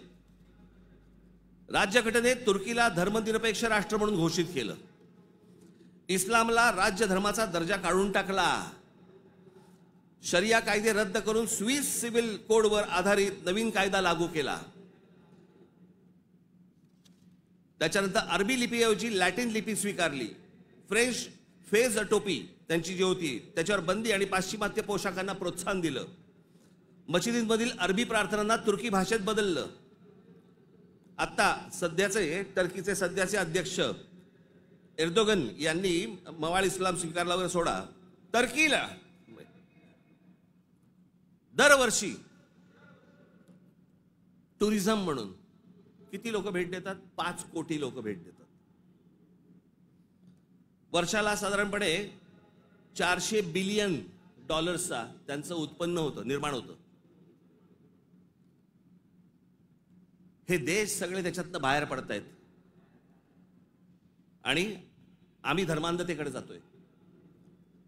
राज्यघटनेत तुर्कीला धर्मनिरपेक्ष राष्ट्र म्हणून घोषित केलं. इस्लामला राज्य धर्माचा दर्जा काढून टाकला. शरिया कायदे रद्द करून स्विस सिव्हिल कोडवर आधारित नवीन कायदा लागू केला. त्याच्यानंतर अरबी लिपीऐवजी लॅटिन लिपी स्वीकारली. फ्रेंच फेज टोपी त्यांची जी होती त्याच्यावर बंदी आणि पाश्चिमात्य पोशाखांना प्रोत्साहन दिलं. मशिदींमधील अरबी प्रार्थनांना तुर्की भाषेत बदललं. आता सध्याचे टर्कीचे सध्याचे अध्यक्ष एर्दोगन यांनी मवाळ इस्लाम स्वीकारला वगैरे सोडा, टर्कीला दरवर्षी टुरिझम म्हणून किती लोक भेट देतात? 5 कोटी लोक भेट देतात. वर्षाला साधारणपणे $400 बिलियन त्यांचं उत्पन्न होतं, निर्माण होतं. हे देश सगळे त्याच्यातनं बाहेर पडतायत आणि आम्ही धर्मांधतेकडे जातोय.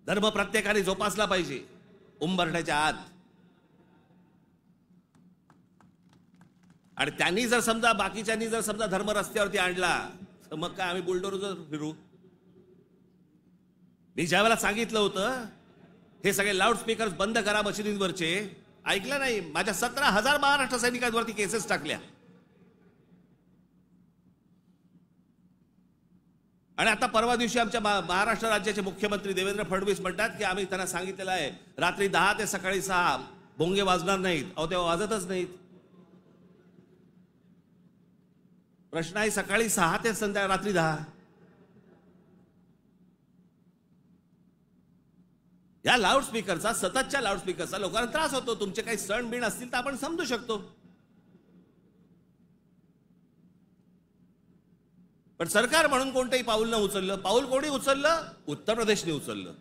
धर्म प्रत्येकाने जोपासला पाहिजे उंबरठ्याच्या आत. आणि त्यांनी जर समजा बाकीच्यांनी जर समजा धर्म रस्त्यावरती आणला तर मग काय आम्ही बुलडोजर फिरू? मी ज्या वेळेला सांगितलं होतं हे सगळे लाऊडस्पीकर बंद करा मशिदींवरचे, ऐकलं नाही. माझ्या 17,000 महाराष्ट्र सैनिकांवरती केसेस टाकल्या. आणि आता परवा दिवशी आमच्या महाराष्ट्र राज्याचे मुख्यमंत्री देवेंद्र फडणवीस म्हणतात की आम्ही त्यांना सांगितलेलं आहे रात्री 10 ते सकाळी 6 भोंगे वाजणार नाहीत. अहो तेव्हा वाजतच नाहीत. प्रश्न आहे सकाळी 6 ते रात्री 10. या लाऊडस्पीकरचा, सततच्या लाऊडस्पीकरचा लोकांना त्रास होतो. तुमचे काही सण बिण असतील तर आपण समजू शकतो. पण सरकार म्हणून कोणतंही पाऊल न उचललं. पाऊल कोणी उचललं? उत्तर प्रदेशने उचललं,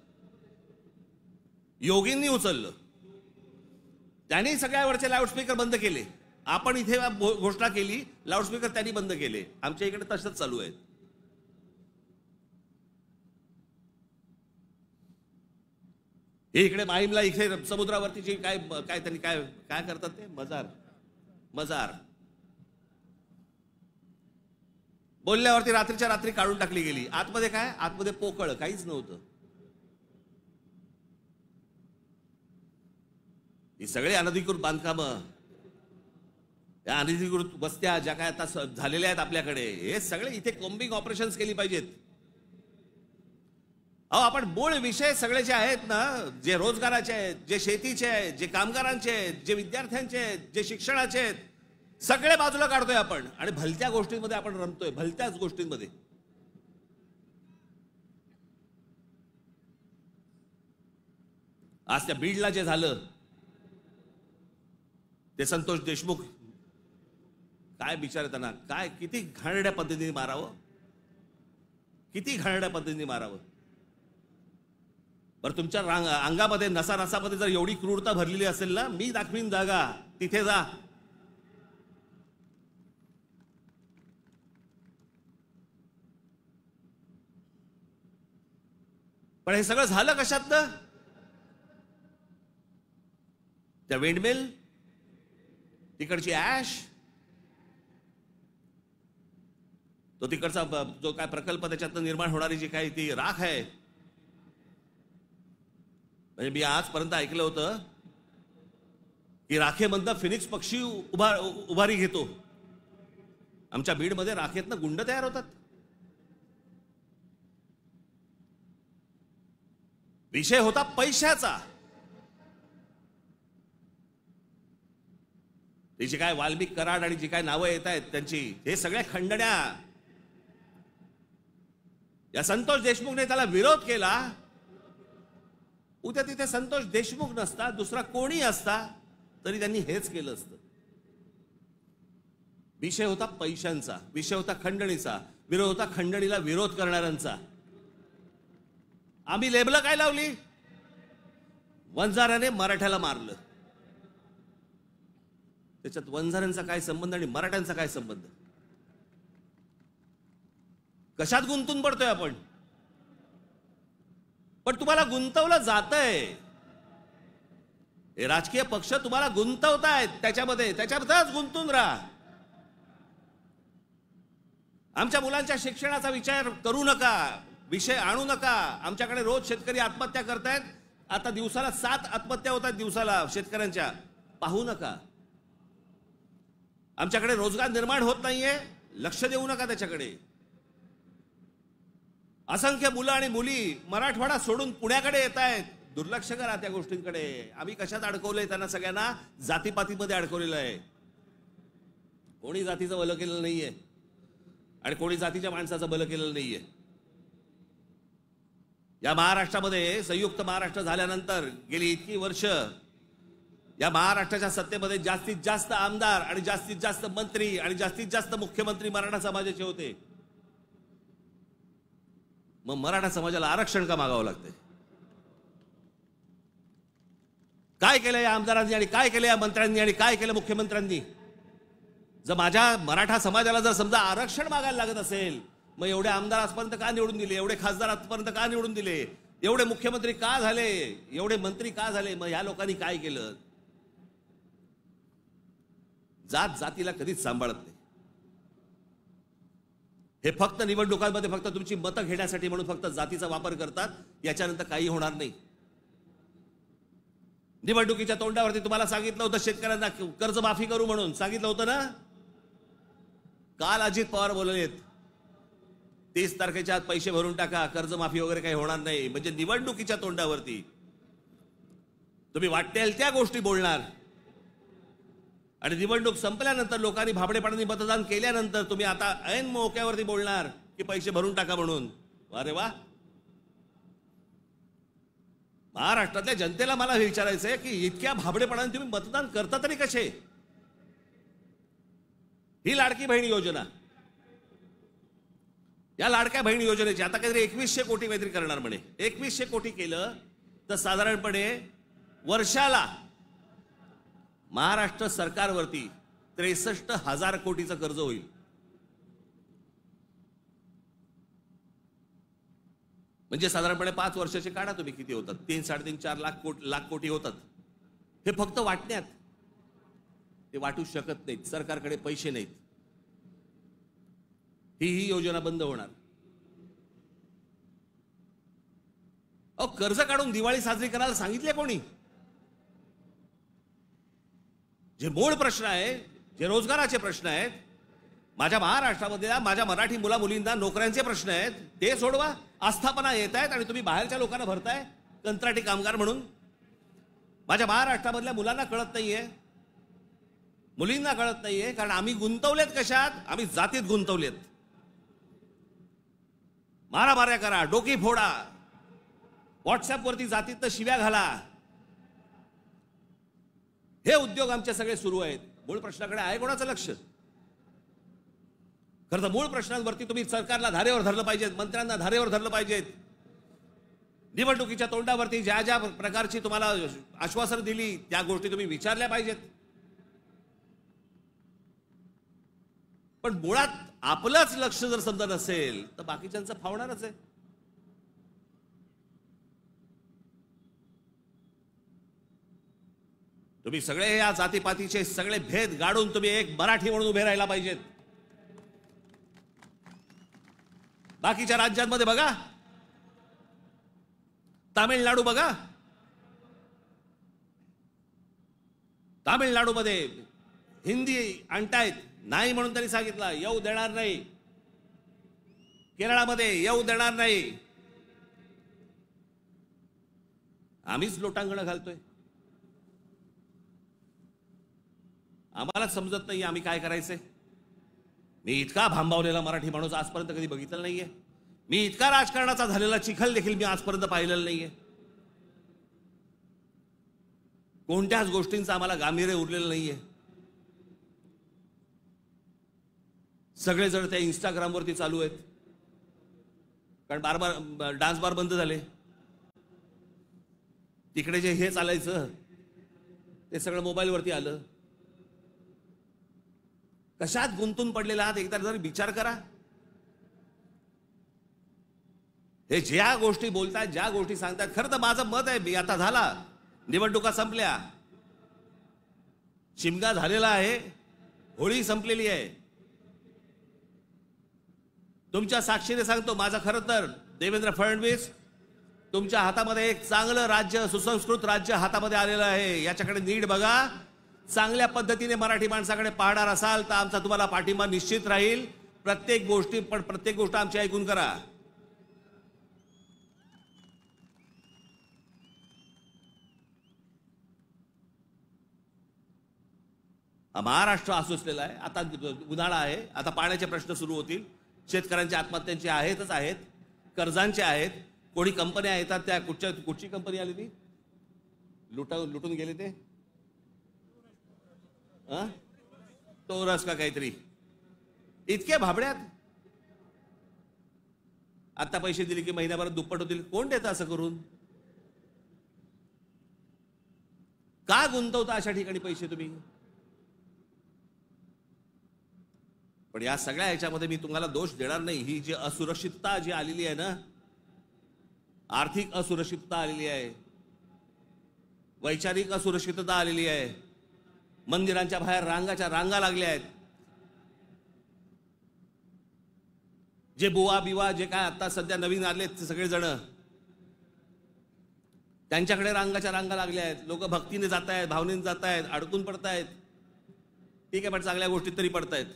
योगींनी उचललं. त्यांनी सगळ्यावरचे लाऊडस्पीकर बंद केले. आपण इथे घोषणा केली, लाऊडस्पीकर त्यांनी बंद केले. आमच्या इकडे तसंच चालू आहे. हे इकडे माहीमला इथे समुद्रावरती जे काय काय त्यांनी काय काय करतात ते मजार बोलल्यावरती रात्रीच्या रात्री काढून टाकली गेली. आतमध्ये काय? आतमध्ये पोकळ काहीच नव्हतं. ही सगळे अनधिकृत बांधकामं, या अनधिकृत वस्त्या ज्या काय आता झालेल्या आहेत आपल्याकडे, हे सगळे इथे कॉम्बिंग ऑपरेशन्स केली पाहिजेत. अहो, आपण मूळ विषय सगळे जे आहेत ना, जे रोजगाराचे आहेत, जे शेतीचे आहेत, जे कामगारांचे आहेत, जे विद्यार्थ्यांचे आहेत, जे शिक्षणाचे आहेत, सगळे बाजूला काढतोय आपण आणि भलत्या गोष्टींमध्ये आपण रमतोय. भलत्याच गोष्टींमध्ये. आज त्या बीडला जे झालं, ते संतोष देशमुख काय बिचारे, त्यांना काय किती घाणेरड्या पद्धतीने मारावं, किती घाणेरड्या पद्धतीने मारावं. बरं, तुमच्या अंगामध्ये नसामध्ये जर एवढी क्रूरता भरलेली असेल ना, मी दाखवीन जागा, तिथे जा. पण हे सगळं झालं कशातनं? त्या विंडमिल, तिकडची ऍश, तो तिकडचा जो काय प्रकल्प, त्याच्यातनं निर्माण होणारी जी काही ती राख आहे. म्हणजे मी आजपर्यंत ऐकलं होतं की राखेमधनं फिनिक्स पक्षी उभारी घेतो. आमच्या बीडमध्ये राखेतनं गुंड तयार होतात. विषय होता पैशाचा. ती जी काय वाल्मिक कराड आणि जी काय नावं येत आहेत त्यांची, हे सगळ्या खंडण्या. या संतोष देशमुखने त्याला विरोध केला. उद्या तिथे संतोष देशमुख नसता, दुसरा कोणी असता, तरी त्यांनी हेच केलं असतं. विषय होता पैशांचा, विषय होता खंडणीचा, विरोध होता खंडणीला विरोध करणाऱ्यांचा. आम्ही लेबल काय लावली? वंजाराने मराठ्याला मारलं. त्याच्यात वंजाऱ्यांचा काय संबंध आणि मराठ्यांचा काय संबंध? कशात गुंतून पडतोय आपण? पण तुम्हाला गुंतवलं जातंय. हे राजकीय पक्ष तुम्हाला गुंतवतायत त्याच्याबद्दलच गुंतून राहा. आमच्या मुलांच्या शिक्षणाचा विचार करू नका, विषय आणू नका. आमच्याकडे रोज शेतकरी आत्महत्या करतायत. आता दिवसाला 7 आत्महत्या होत आहेत दिवसाला शेतकऱ्यांच्या. पाहू नका. आमच्याकडे रोजगार निर्माण होत नाहीये, लक्ष देऊ नका त्याच्याकडे. असंख्य मुलं आणि मुली मराठवाडा सोडून पुण्याकडे येत आहेत. दुर्लक्ष करा त्या गोष्टींकडे. आम्ही कशात अडकवलंय त्यांना? सगळ्यांना जातीपातीमध्ये अडकवलेलं आहे. कोणी जातीचं भलं केलेलं नाहीये आणि कोणी जातीच्या माणसाचं भलं केलेलं नाहीये. या महाराष्ट्रामध्ये संयुक्त महाराष्ट्र झाल्यानंतर गेली इतकी वर्ष या महाराष्ट्राच्या सत्तेमध्ये जास्तीत जास्त आमदार आणि जास्तीत जास्त मंत्री आणि जास्तीत जास्त मुख्यमंत्री मराठा समाजाचे होते. मग मराठा समाजाला आरक्षण का मागावं लागतंय? काय केलं या आमदारांनी आणि काय केलं या मंत्र्यांनी आणि काय केलं मुख्यमंत्र्यांनी? जर माझ्या मराठा समाजाला जर समजा आरक्षण मागायला लागत असेल, मग एवढे आमदार आजपर्यंत का निवडून दिले? एवढे खासदार आजपर्यंत का निवडून दिले? एवढे मुख्यमंत्री का झाले? एवढे मंत्री का झाले? मग या लोकांनी काय केलं? जात जातीला कधीच सांभाळत नाही. हे फक्त निवडणुकांमध्ये फक्त तुमची मतं घेण्यासाठी म्हणून फक्त जातीचा वापर करतात. याच्यानंतर काही होणार नाही. निवडणुकीच्या तोंडावरती तुम्हाला सांगितलं होतं शेतकऱ्यांना कर्जमाफी करू म्हणून, सांगितलं होतं ना. काल अजित पवार बोललेत 30 तारखेच्या आत पैसे भरून टाका, कर्जमाफी वगैरे काही होणार नाही. म्हणजे निवडणुकीच्या तोंडावरती तुम्ही वाटेल त्या गोष्टी बोलणार आणि निवडणूक संपल्यानंतर लोकांनी भाबडेपणाने मतदान केल्यानंतर तुम्ही आता ऐन मोक्यावरती बोलणार की पैसे भरून टाका म्हणून. अरे वा. महाराष्ट्रातल्या जनतेला मला विचारायचंय की इतक्या भाबडेपणाने तुम्ही मतदान करता तरी कसे? ही लाडकी बहीण योजना, या लाडक्या बहीण योजनेची आता काहीतरी 2100 कोटी काहीतरी करणार म्हणे. 2100 कोटी केलं तर साधारणपणे वर्षाला महाराष्ट्र सरकारवरती 63,000 कोटीचं कर्ज होईल. म्हणजे साधारणपणे 5 वर्षाचे काढा तुम्ही किती होतात. 3-4.5 लाख कोटी होतात. हे फक्त वाटण्यात. ते वाटू शकत नाहीत, सरकारकडे पैसे नाहीत. ही योजना बंद होणार. अहो, कर्ज काढून दिवाळी साजरी करायला सांगितले कोणी? जे मूळ प्रश्न आहे, जे रोजगाराचे प्रश्न आहेत, माझ्या महाराष्ट्रामधल्या माझ्या मराठी मुला मुलींना नोकऱ्यांचे प्रश्न आहेत, ते सोडवा. आस्थापना येत आहेत आणि तुम्ही बाहेरच्या लोकांना भरताय कंत्राटी कामगार म्हणून. माझ्या महाराष्ट्रामधल्या मुलांना कळत नाहीये, मुलींना कळत नाहीये, कारण आम्ही गुंतवलेत कशात? आम्ही जातीत गुंतवलेत. मारामाऱ्या करा, डोकी फोडा, व्हॉट्सअपवरती जातीत शिव्या घाला, हे उद्योग आमचे सगळे सुरू आहेत. मूळ प्रश्नाकडे आहे कोणाचं लक्ष? खरं तर मूळ प्रश्नांवरती तुम्ही सरकारला धारेवर धरलं पाहिजेत, मंत्र्यांना धारेवर धरलं पाहिजेत. निवडणुकीच्या तोंडावरती ज्या ज्या प्रकारची तुम्हाला आश्वासन दिली त्या गोष्टी तुम्ही विचारल्या पाहिजेत. पण मुळात आपलंच लक्ष जर समजा नसेल तर बाकीच्यांचं फावणारच आहे. तुम्ही सगळे या जातीपातीचे सगळे भेद गाडून तुम्ही एक मराठी म्हणून उभे राहायला पाहिजेत. बाकीच्या राज्यांमध्ये बघा, तामिळनाडू बघा, तामिळनाडूमध्ये हिंदी आणतायत, नाही म्हणून त्यांनी सांगितलं येऊ देणार नाही. केरळामध्ये येऊ देणार नाही. आम्हीच लोटांगण घालतोय. आम्हाला समजत नाही आम्ही काय करायचंय. मी इतका भांबावलेला मराठी माणूस आजपर्यंत कधी बघितलं नाहीये. मी इतका राजकारणाचा झालेला चिखल देखील मी आजपर्यंत पाहिलेलं नाहीये. कोणत्याच गोष्टींचं आम्हाला गांभीर्य उरलेलं नाहीये. सगळे जण त्या इंस्टाग्रामवरती चालू आहेत, कारण बार डान्स बार बंद झाले. तिकडे जे हे चालायचं ते सगळं मोबाईलवरती आलं. कशात गुंतून पडलेला आहात एकदा जर विचार करा. हे ज्या गोष्टी बोलतात, ज्या गोष्टी सांगतात, खरं तर माझं मत आहे, मी आता झाला, निवडणुका संपल्या, शिमगा झालेला आहे, होळी संपलेली आहे. तुमच्या साक्षीने सांगतो, माझं खरं तर देवेंद्र फडणवीस तुमच्या हातामध्ये एक चांगलं राज्य, सुसंस्कृत राज्य हातामध्ये आलेलं आहे. याच्याकडे नीट बघा. चांगल्या पद्धतीने मराठी माणसाकडे पाहणार असाल तर आमचा तुम्हाला पाठिंबा निश्चित राहील. प्रत्येक गोष्ट आमची ऐकून करा. महाराष्ट्र आसुसलेला आहे. आता उन्हाळा आहे, आता पाण्याचे प्रश्न सुरू होतील. शेतकऱ्यांच्या आत्महत्यांचे आहेतच आहेत, कर्जांचे आहेत. कोणी कंपन्या येतात, त्या कुठची कंपनी आली ती लुटून गेले ते तोरस का काहीतरी, इतके भाबड्यात. आता पैसे दिले की महिन्याभरात दुप्पट होतील. कोण देतं असं करून? का गुंतवता अशा ठिकाणी पैसे तुम्ही? पण या सगळ्या ह्याच्यामध्ये मी तुम्हाला दोष देणार नाही. ही जी असुरक्षितता जी आलेली आहे ना, आर्थिक असुरक्षितता आलेली आहे, वैचारिक असुरक्षितता आलेली आहे, मंदिरांच्या बाहेर रांगा लागल्या आहेत. जे बुवा बिवा जे काय आता सध्या नवीन आले ते सगळे जण, त्यांच्याकडे रांगा लागल्या आहेत. लोक भक्तीने जात आहेत, भावनेने जात आहेत, अडकून पडतायत. ठीक आहे, पण चांगल्या गोष्टीत तरी पडतायत.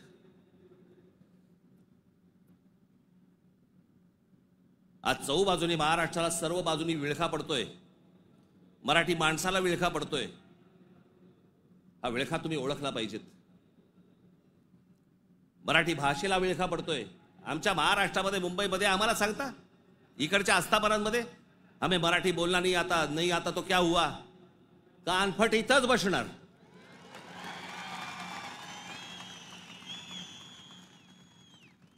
आज चौबाजूनी महाराष्ट्राला सर्व बाजूनी विळखा पडतोय. मराठी माणसाला विळखा पडतोय. हा विळखा तुम्ही ओळखला पाहिजेत. मराठी भाषेला विळखा पडतोय. आमच्या महाराष्ट्रामध्ये, मुंबईमध्ये आम्हाला सांगता, इकडच्या आस्थापनांमध्ये आम्ही मराठी बोलना नहीं आता तो क्या हुआ, कानफट इथंच बसणार.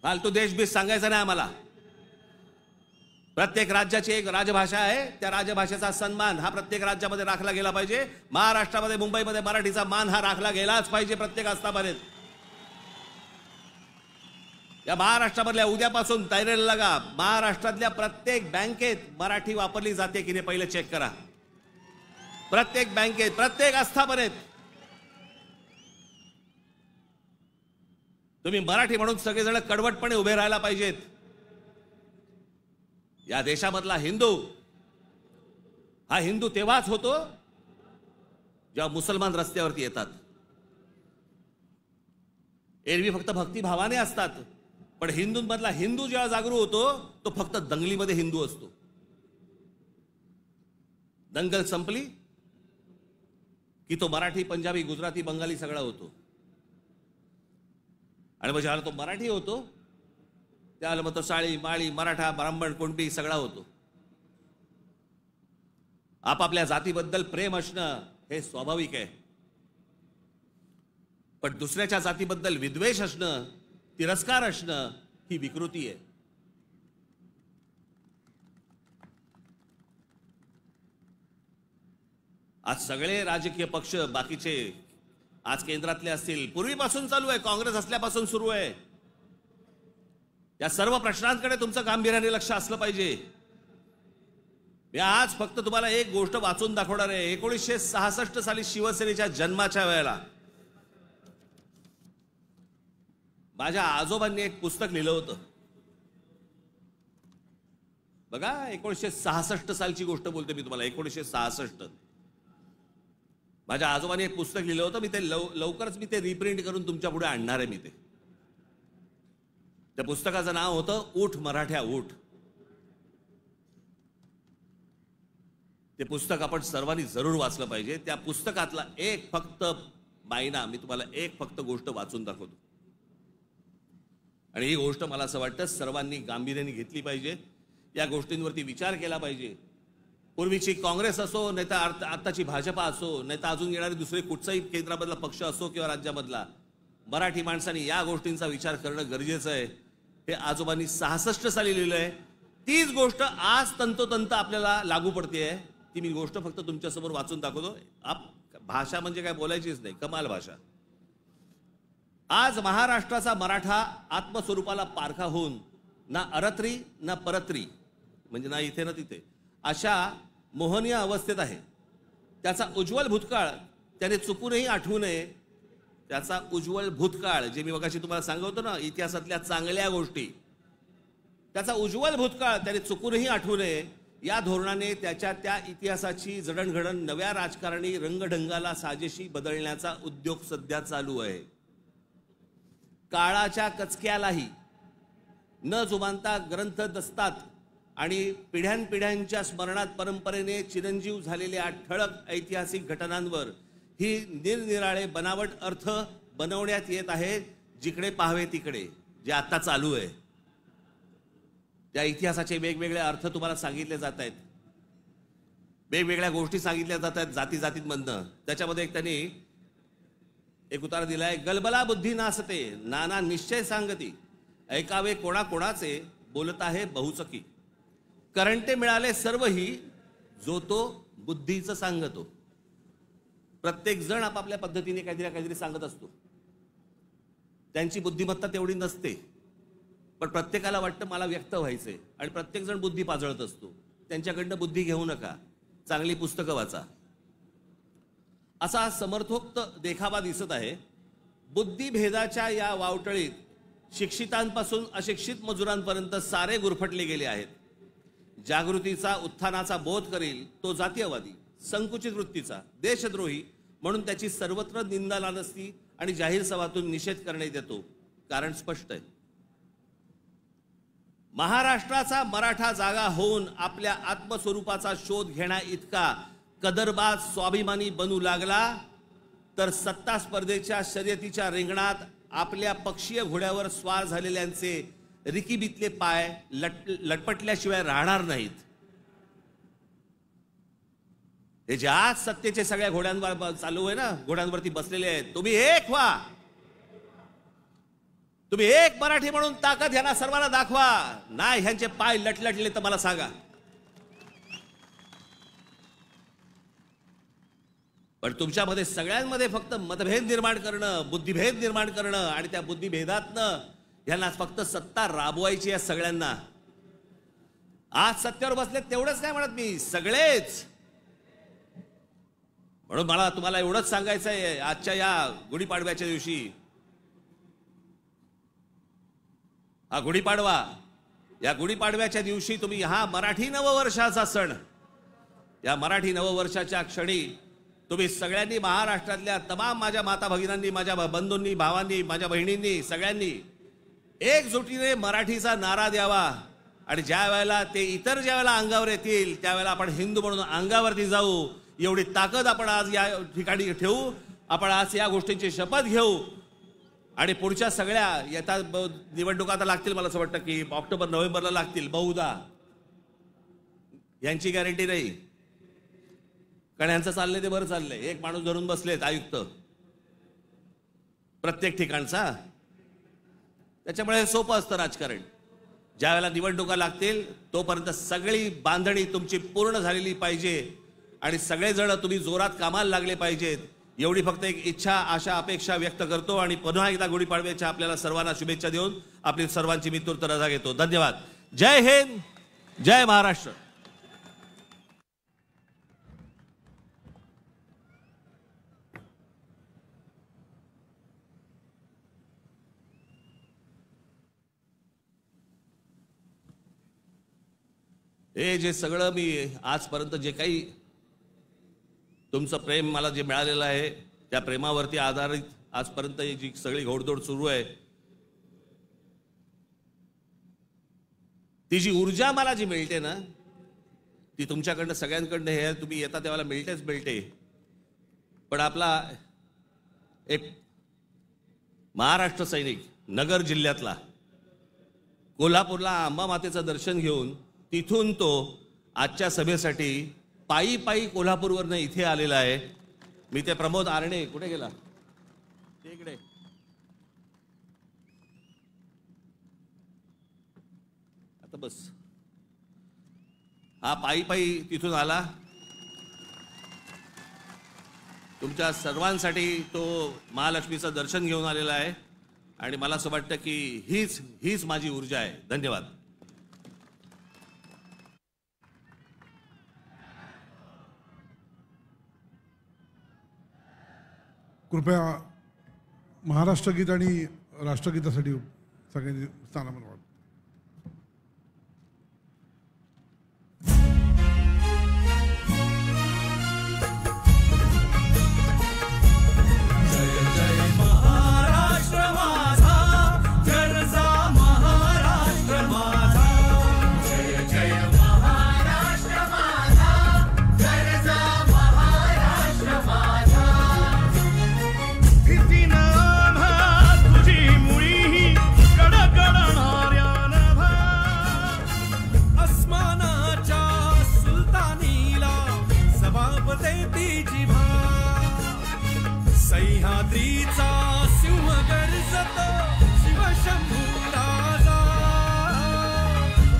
फालतू देशबीस सांगायचं नाही आम्हाला. प्रत्येक राज्याची एक राजभाषा आहे, त्या राजभाषेचा सन्मान हा प्रत्येक राज्यामध्ये राखला गेला पाहिजे. महाराष्ट्रामध्ये, मुंबईमध्ये मराठीचा मान हा राखला गेलाच पाहिजे प्रत्येक आस्थापनेत. या महाराष्ट्रामधल्या उद्यापासून तयारीला लागा. महाराष्ट्रातल्या प्रत्येक बँकेत मराठी वापरली जाते की नाही पहिले चेक करा. प्रत्येक बँकेत, प्रत्येक आस्थापनेत तुम्ही मराठी म्हणून सगळेजण कडवटपणे उभे राहायला पाहिजेत. या देशामधला हिंदू हा हिंदू तेव्हाच होतो जेव्हा मुसलमान रस्त्यावरती येतात. एरवी फक्त भक्तिभावाने असतात, पण हिंदूंमधला हिंदू जेव्हा जागरूक होतो तो फक्त दंगलीमध्ये हिंदू असतो. दंगल संपली की तो मराठी, पंजाबी, गुजराती, बंगाली सगळा होतो. आणि मग ज्याला तो मराठी होतो त्याला मग तो साळी, माळी, मराठा, ब्राह्मण, कुणबी सगळा होतो. आपापल्या जातीबद्दल प्रेम असणं हे स्वाभाविक आहे, पण दुसऱ्याच्या जातीबद्दल विद्वेष असणं, तिरस्कार असणं ही विकृती आहे. आज सगळे राजकीय पक्ष बाकीचे आज केंद्रातले असतील, पूर्वीपासून चालू आहे, काँग्रेस असल्यापासून सुरू आहे. या सर्व प्रश्नांकडे तुमचं गांभीर्याने लक्ष असलं पाहिजे. मी आज फक्त तुम्हाला एक गोष्ट वाचून दाखवणार आहे. 1966 साली शिवसेनेच्या जन्माच्या वेळेला माझ्या आजोबांनी एक पुस्तक लिहिलं होतं. बघा, 1966 सालची गोष्ट बोलते मी तुम्हाला. 1966 माझ्या आजोबांनी एक पुस्तक लिहिलं होतं. मी ते लवकरच मी ते रिप्रिंट करून तुमच्या पुढे आणणार आहे. मी त्या पुस्तकाचं नाव होतं ऊठ मराठ्या ऊठ. ते पुस्तक आपण सर्वांनी जरूर वाचलं पाहिजे. त्या पुस्तकातला एक फक्त मायना मी तुम्हाला एक फक्त गोष्ट वाचून दाखवतो, आणि ही गोष्ट मला असं वाटतं सर्वांनी गांभीर्याने घेतली पाहिजे. या गोष्टींवरती विचार केला पाहिजे. पूर्वीची काँग्रेस असो, नाही तर आताची भाजपा असो, नाही तर अजून येणारी दुसरे कुठचाही केंद्रामधला पक्ष असो किंवा राज्यामधला, मराठी माणसांनी या गोष्टींचा विचार करणं गरजेचं आहे. हे आजोबांनी 66 साली लिहिलंय. तीच गोष्ट आज तंतोतंत आपल्याला लागू पडते. ती मी गोष्ट फक्त तुमच्यासमोर वाचून दाखवतो. भाषा म्हणजे काय बोलायचीच नाही, कमाल भाषा. आज महाराष्ट्राचा मराठा आत्मस्वरूपाला पारखा होऊन ना अरत्री ना परत्री, म्हणजे ना इथे ना तिथे, अशा मोहनीय अवस्थेत आहे. त्याचा उज्ज्वल भूतकाळ त्याने चुकूनही आठवू नये. त्याचा उज्ज्वल भूतकाळ, जे मी मगाशी तुम्हाला सांगतो ना, इतिहासातल्या चांगल्या गोष्टी, त्याचा उज्ज्वल भूतकाळ त्याने चुकूनही आठवू नये. या धोरणाने त्याच्या त्या इतिहासाची जडणघडण नव्या राजकारणी रंगढंगाला साजेशी बदलण्याचा उद्योग सध्या चालू आहे. काळाच्या कचक्यालाही न जुमानता ग्रंथ दस्तात आणि पिढ्यानपिढ्यांच्या स्मरणात परंपरेने चिरंजीव झालेल्या ठळक ऐतिहासिक घटनांवर ही निरनिराळे बनावट अर्थ बनवण्यात येत आहेत. जिकडे पाहावे तिकडे जे आता चालू आहे, त्या इतिहासाचे वेगवेगळे अर्थ तुम्हाला सांगितले जात आहेत. वेगवेगळ्या गोष्टी सांगितल्या जात आहेत जाती जातींमधनं. त्याच्यामध्ये एक त्यांनी एक उतारा दिलाय. गलबला बुद्धी नासते, नाना निश्चय सांगती, ऐकावे कोणाकोणाचे, बोलत आहे बहुचकी, करंटे मिळाले सर्वही, जो तो बुद्धीचं सांगतो. प्रत्येक जण आपापल्या पद्धतीने काहीतरी सांगत असतो. त्यांची बुद्धिमत्ता तेवढी नसते, पण प्रत्येकाला वाटतं मला व्यक्त व्हायचंय, आणि प्रत्येक जण बुद्धी पाजळत असतो. त्यांच्याकडनं बुद्धी घेऊ नका, चांगली पुस्तकं वाचा. असा समर्थोक्त देखावा दिसत आहे. बुद्धिभेदाच्या या वावटळीत शिक्षितांपासून अशिक्षित मजुरांपर्यंत सारे गुरफटले गेले आहेत. जागृतीचा, उत्थानाचा बोध करील तो जातीयवादी, संकुचित वृत्तीचा, देशद्रोही म्हणून त्याची सर्वत्र निंदा नानस्ती आणि जाहीर सभातून निषेध करण्यात येतो. कारण स्पष्ट आहे. महाराष्ट्राचा मराठा जागा होऊन आपल्या आत्मस्वरूपाचा शोध घेण्या इतका कदरबाज स्वाभिमानी बनू लागला तर सत्ता स्पर्धेच्या शर्यतीच्या रिंगणात आपल्या पक्षीय घोड्यावर स्वार झालेल्यांचे रिकीबितले पाय लटपटल्याशिवाय राहणार नाहीत. हे जे आज सत्तेचे सगळ्या घोड्यांवर चालू आहे ना, घोड्यांवरती बसलेले आहेत, तुम्ही एक व्हा. तुम्ही एक मराठी म्हणून ताकद ह्यांना सर्वांना दाखवा. नाही ह्यांचे पाय लटलटले तर मला सांगा. पण तुमच्यामध्ये सगळ्यांमध्ये फक्त मतभेद निर्माण करणं, बुद्धिभेद निर्माण करणं आणि त्या बुद्धिभेदातनं ह्यांना फक्त सत्ता राबवायची आहे सगळ्यांना. आज सत्तेवर बसले तेवढंच नाही म्हणत मी, सगळेच. म्हणून मला तुम्हाला एवढंच सांगायचं आहे आजच्या या गुढीपाडव्याच्या दिवशी. हा गुढीपाडवा, या गुढीपाडव्याच्या दिवशी तुम्ही हा मराठी नववर्षाचा सण, या मराठी नववर्षाच्या क्षणी तुम्ही सगळ्यांनी, महाराष्ट्रातल्या तमाम माझ्या माता भगिनींनी, माझ्या बंधूंनी, भावांनी, माझ्या बहिणींनी, सगळ्यांनी एकजुटीने मराठीचा नारा द्यावा. आणि ज्या वेळेला ते इतर ज्या वेळेला अंगावर येतील त्यावेळेला आपण हिंदू म्हणून अंगावरती जाऊ. एवढी ताकद आपण आज या ठिकाणी ठेवू. आपण आज या गोष्टींची शपथ घेऊ. आणि पुढच्या सगळ्या येतात निवडणुका आता लागतील, मला असं वाटतं की ऑक्टोबर नोव्हेंबरला लागतील बहुधा. यांची गॅरंटी नाही, कारण यांचं चाललंय ते बरं चाललंय. एक माणूस धरून बसलेत आयुक्त प्रत्येक ठिकाणचा. त्याच्यामुळे सोपं असतं राजकारण. ज्या वेळेला निवडणुका लागतील तोपर्यंत सगळी बांधणी तुमची पूर्ण झालेली पाहिजे आणि सगळेजण तुम्ही जोरात कामाला लागले पाहिजेत. एवढी फक्त एक इच्छा, आशा, अपेक्षा व्यक्त करतो आणि पुन्हा एकदा गुढीपाडव्याच्या आपल्याला सर्वांना शुभेच्छा देऊन आपली सर्वांची मी तूर्त रजा घेतो. धन्यवाद. जय हिंद, जय महाराष्ट्र. हे जे सगळं मी आजपर्यंत जे काही तुमचं प्रेम मला जे मिळालेलं आहे त्या प्रेमावरती आधारित आजपर्यंत जी सगळी घोडदौड सुरू आहे, ती जी ऊर्जा मला जी मिळते ना, ती तुमच्याकडनं सगळ्यांकडनं हे तुम्ही येता तेव्हा मिळतेच मिळते. पण आपला एक महाराष्ट्र सैनिक नगर जिल्ह्यातला कोल्हापूरला अंबा मातेचं दर्शन घेऊन तिथून तो आजच्या सभेसाठी पायी पायी कोल्हापूरवरनं इथे आलेला आहे. मी ते प्रमोद आरणे, कुठे गेला इकडे, आता बस, हा पायी पायी तिथून आला. तुमच्या सर्वांसाठी तो महालक्ष्मीचं दर्शन घेऊन आलेला आहे आणि मला असं वाटतं की हीच माझी ऊर्जा आहे. धन्यवाद. कृपया महाराष्ट्रगीत आणि राष्ट्रगीतासाठी सगळ्यांनी स्थानापन्न व्हावं. सह्याद्रीचा सिंह गर्जत शिवशंभू राजा,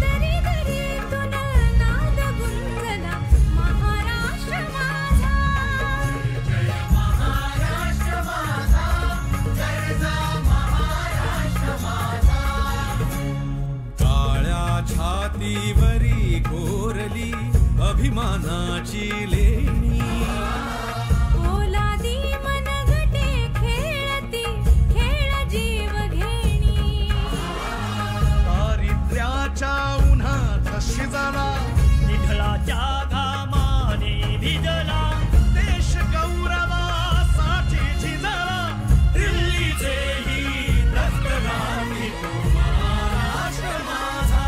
दरी दरीतून नाद गुंजला महाराष्ट्र माझा. जय महाराष्ट्र माझा, गर्जा महाराष्ट्र माझा. काळ्या छातीवरी कोरली अभिमानाची लेणी, शिजला निढळाच्या घामाने भिजला देश गौरवासाठी झिजला. दिल्लीचे ही दस्तराणी तो महाराष्ट्र माझा.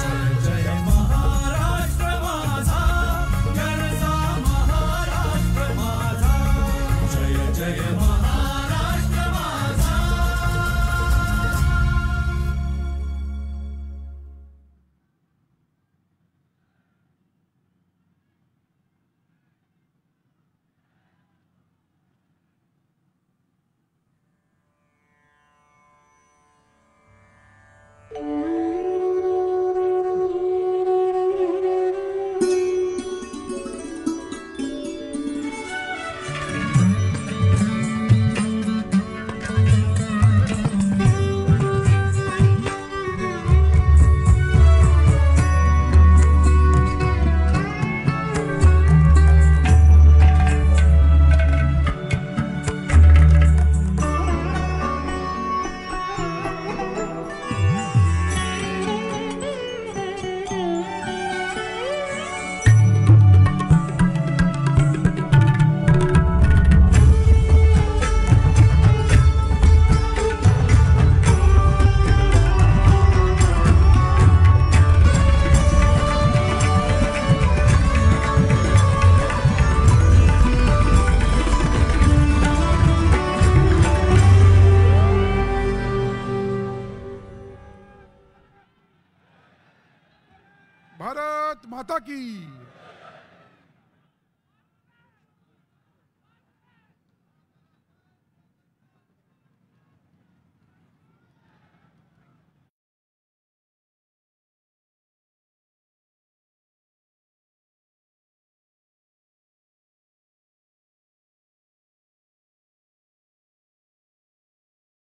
जय जय महाराष्ट्र माझा, गर्जा महाराष्ट्र माझा. जय जय महाराष्ट्र माझा. माता की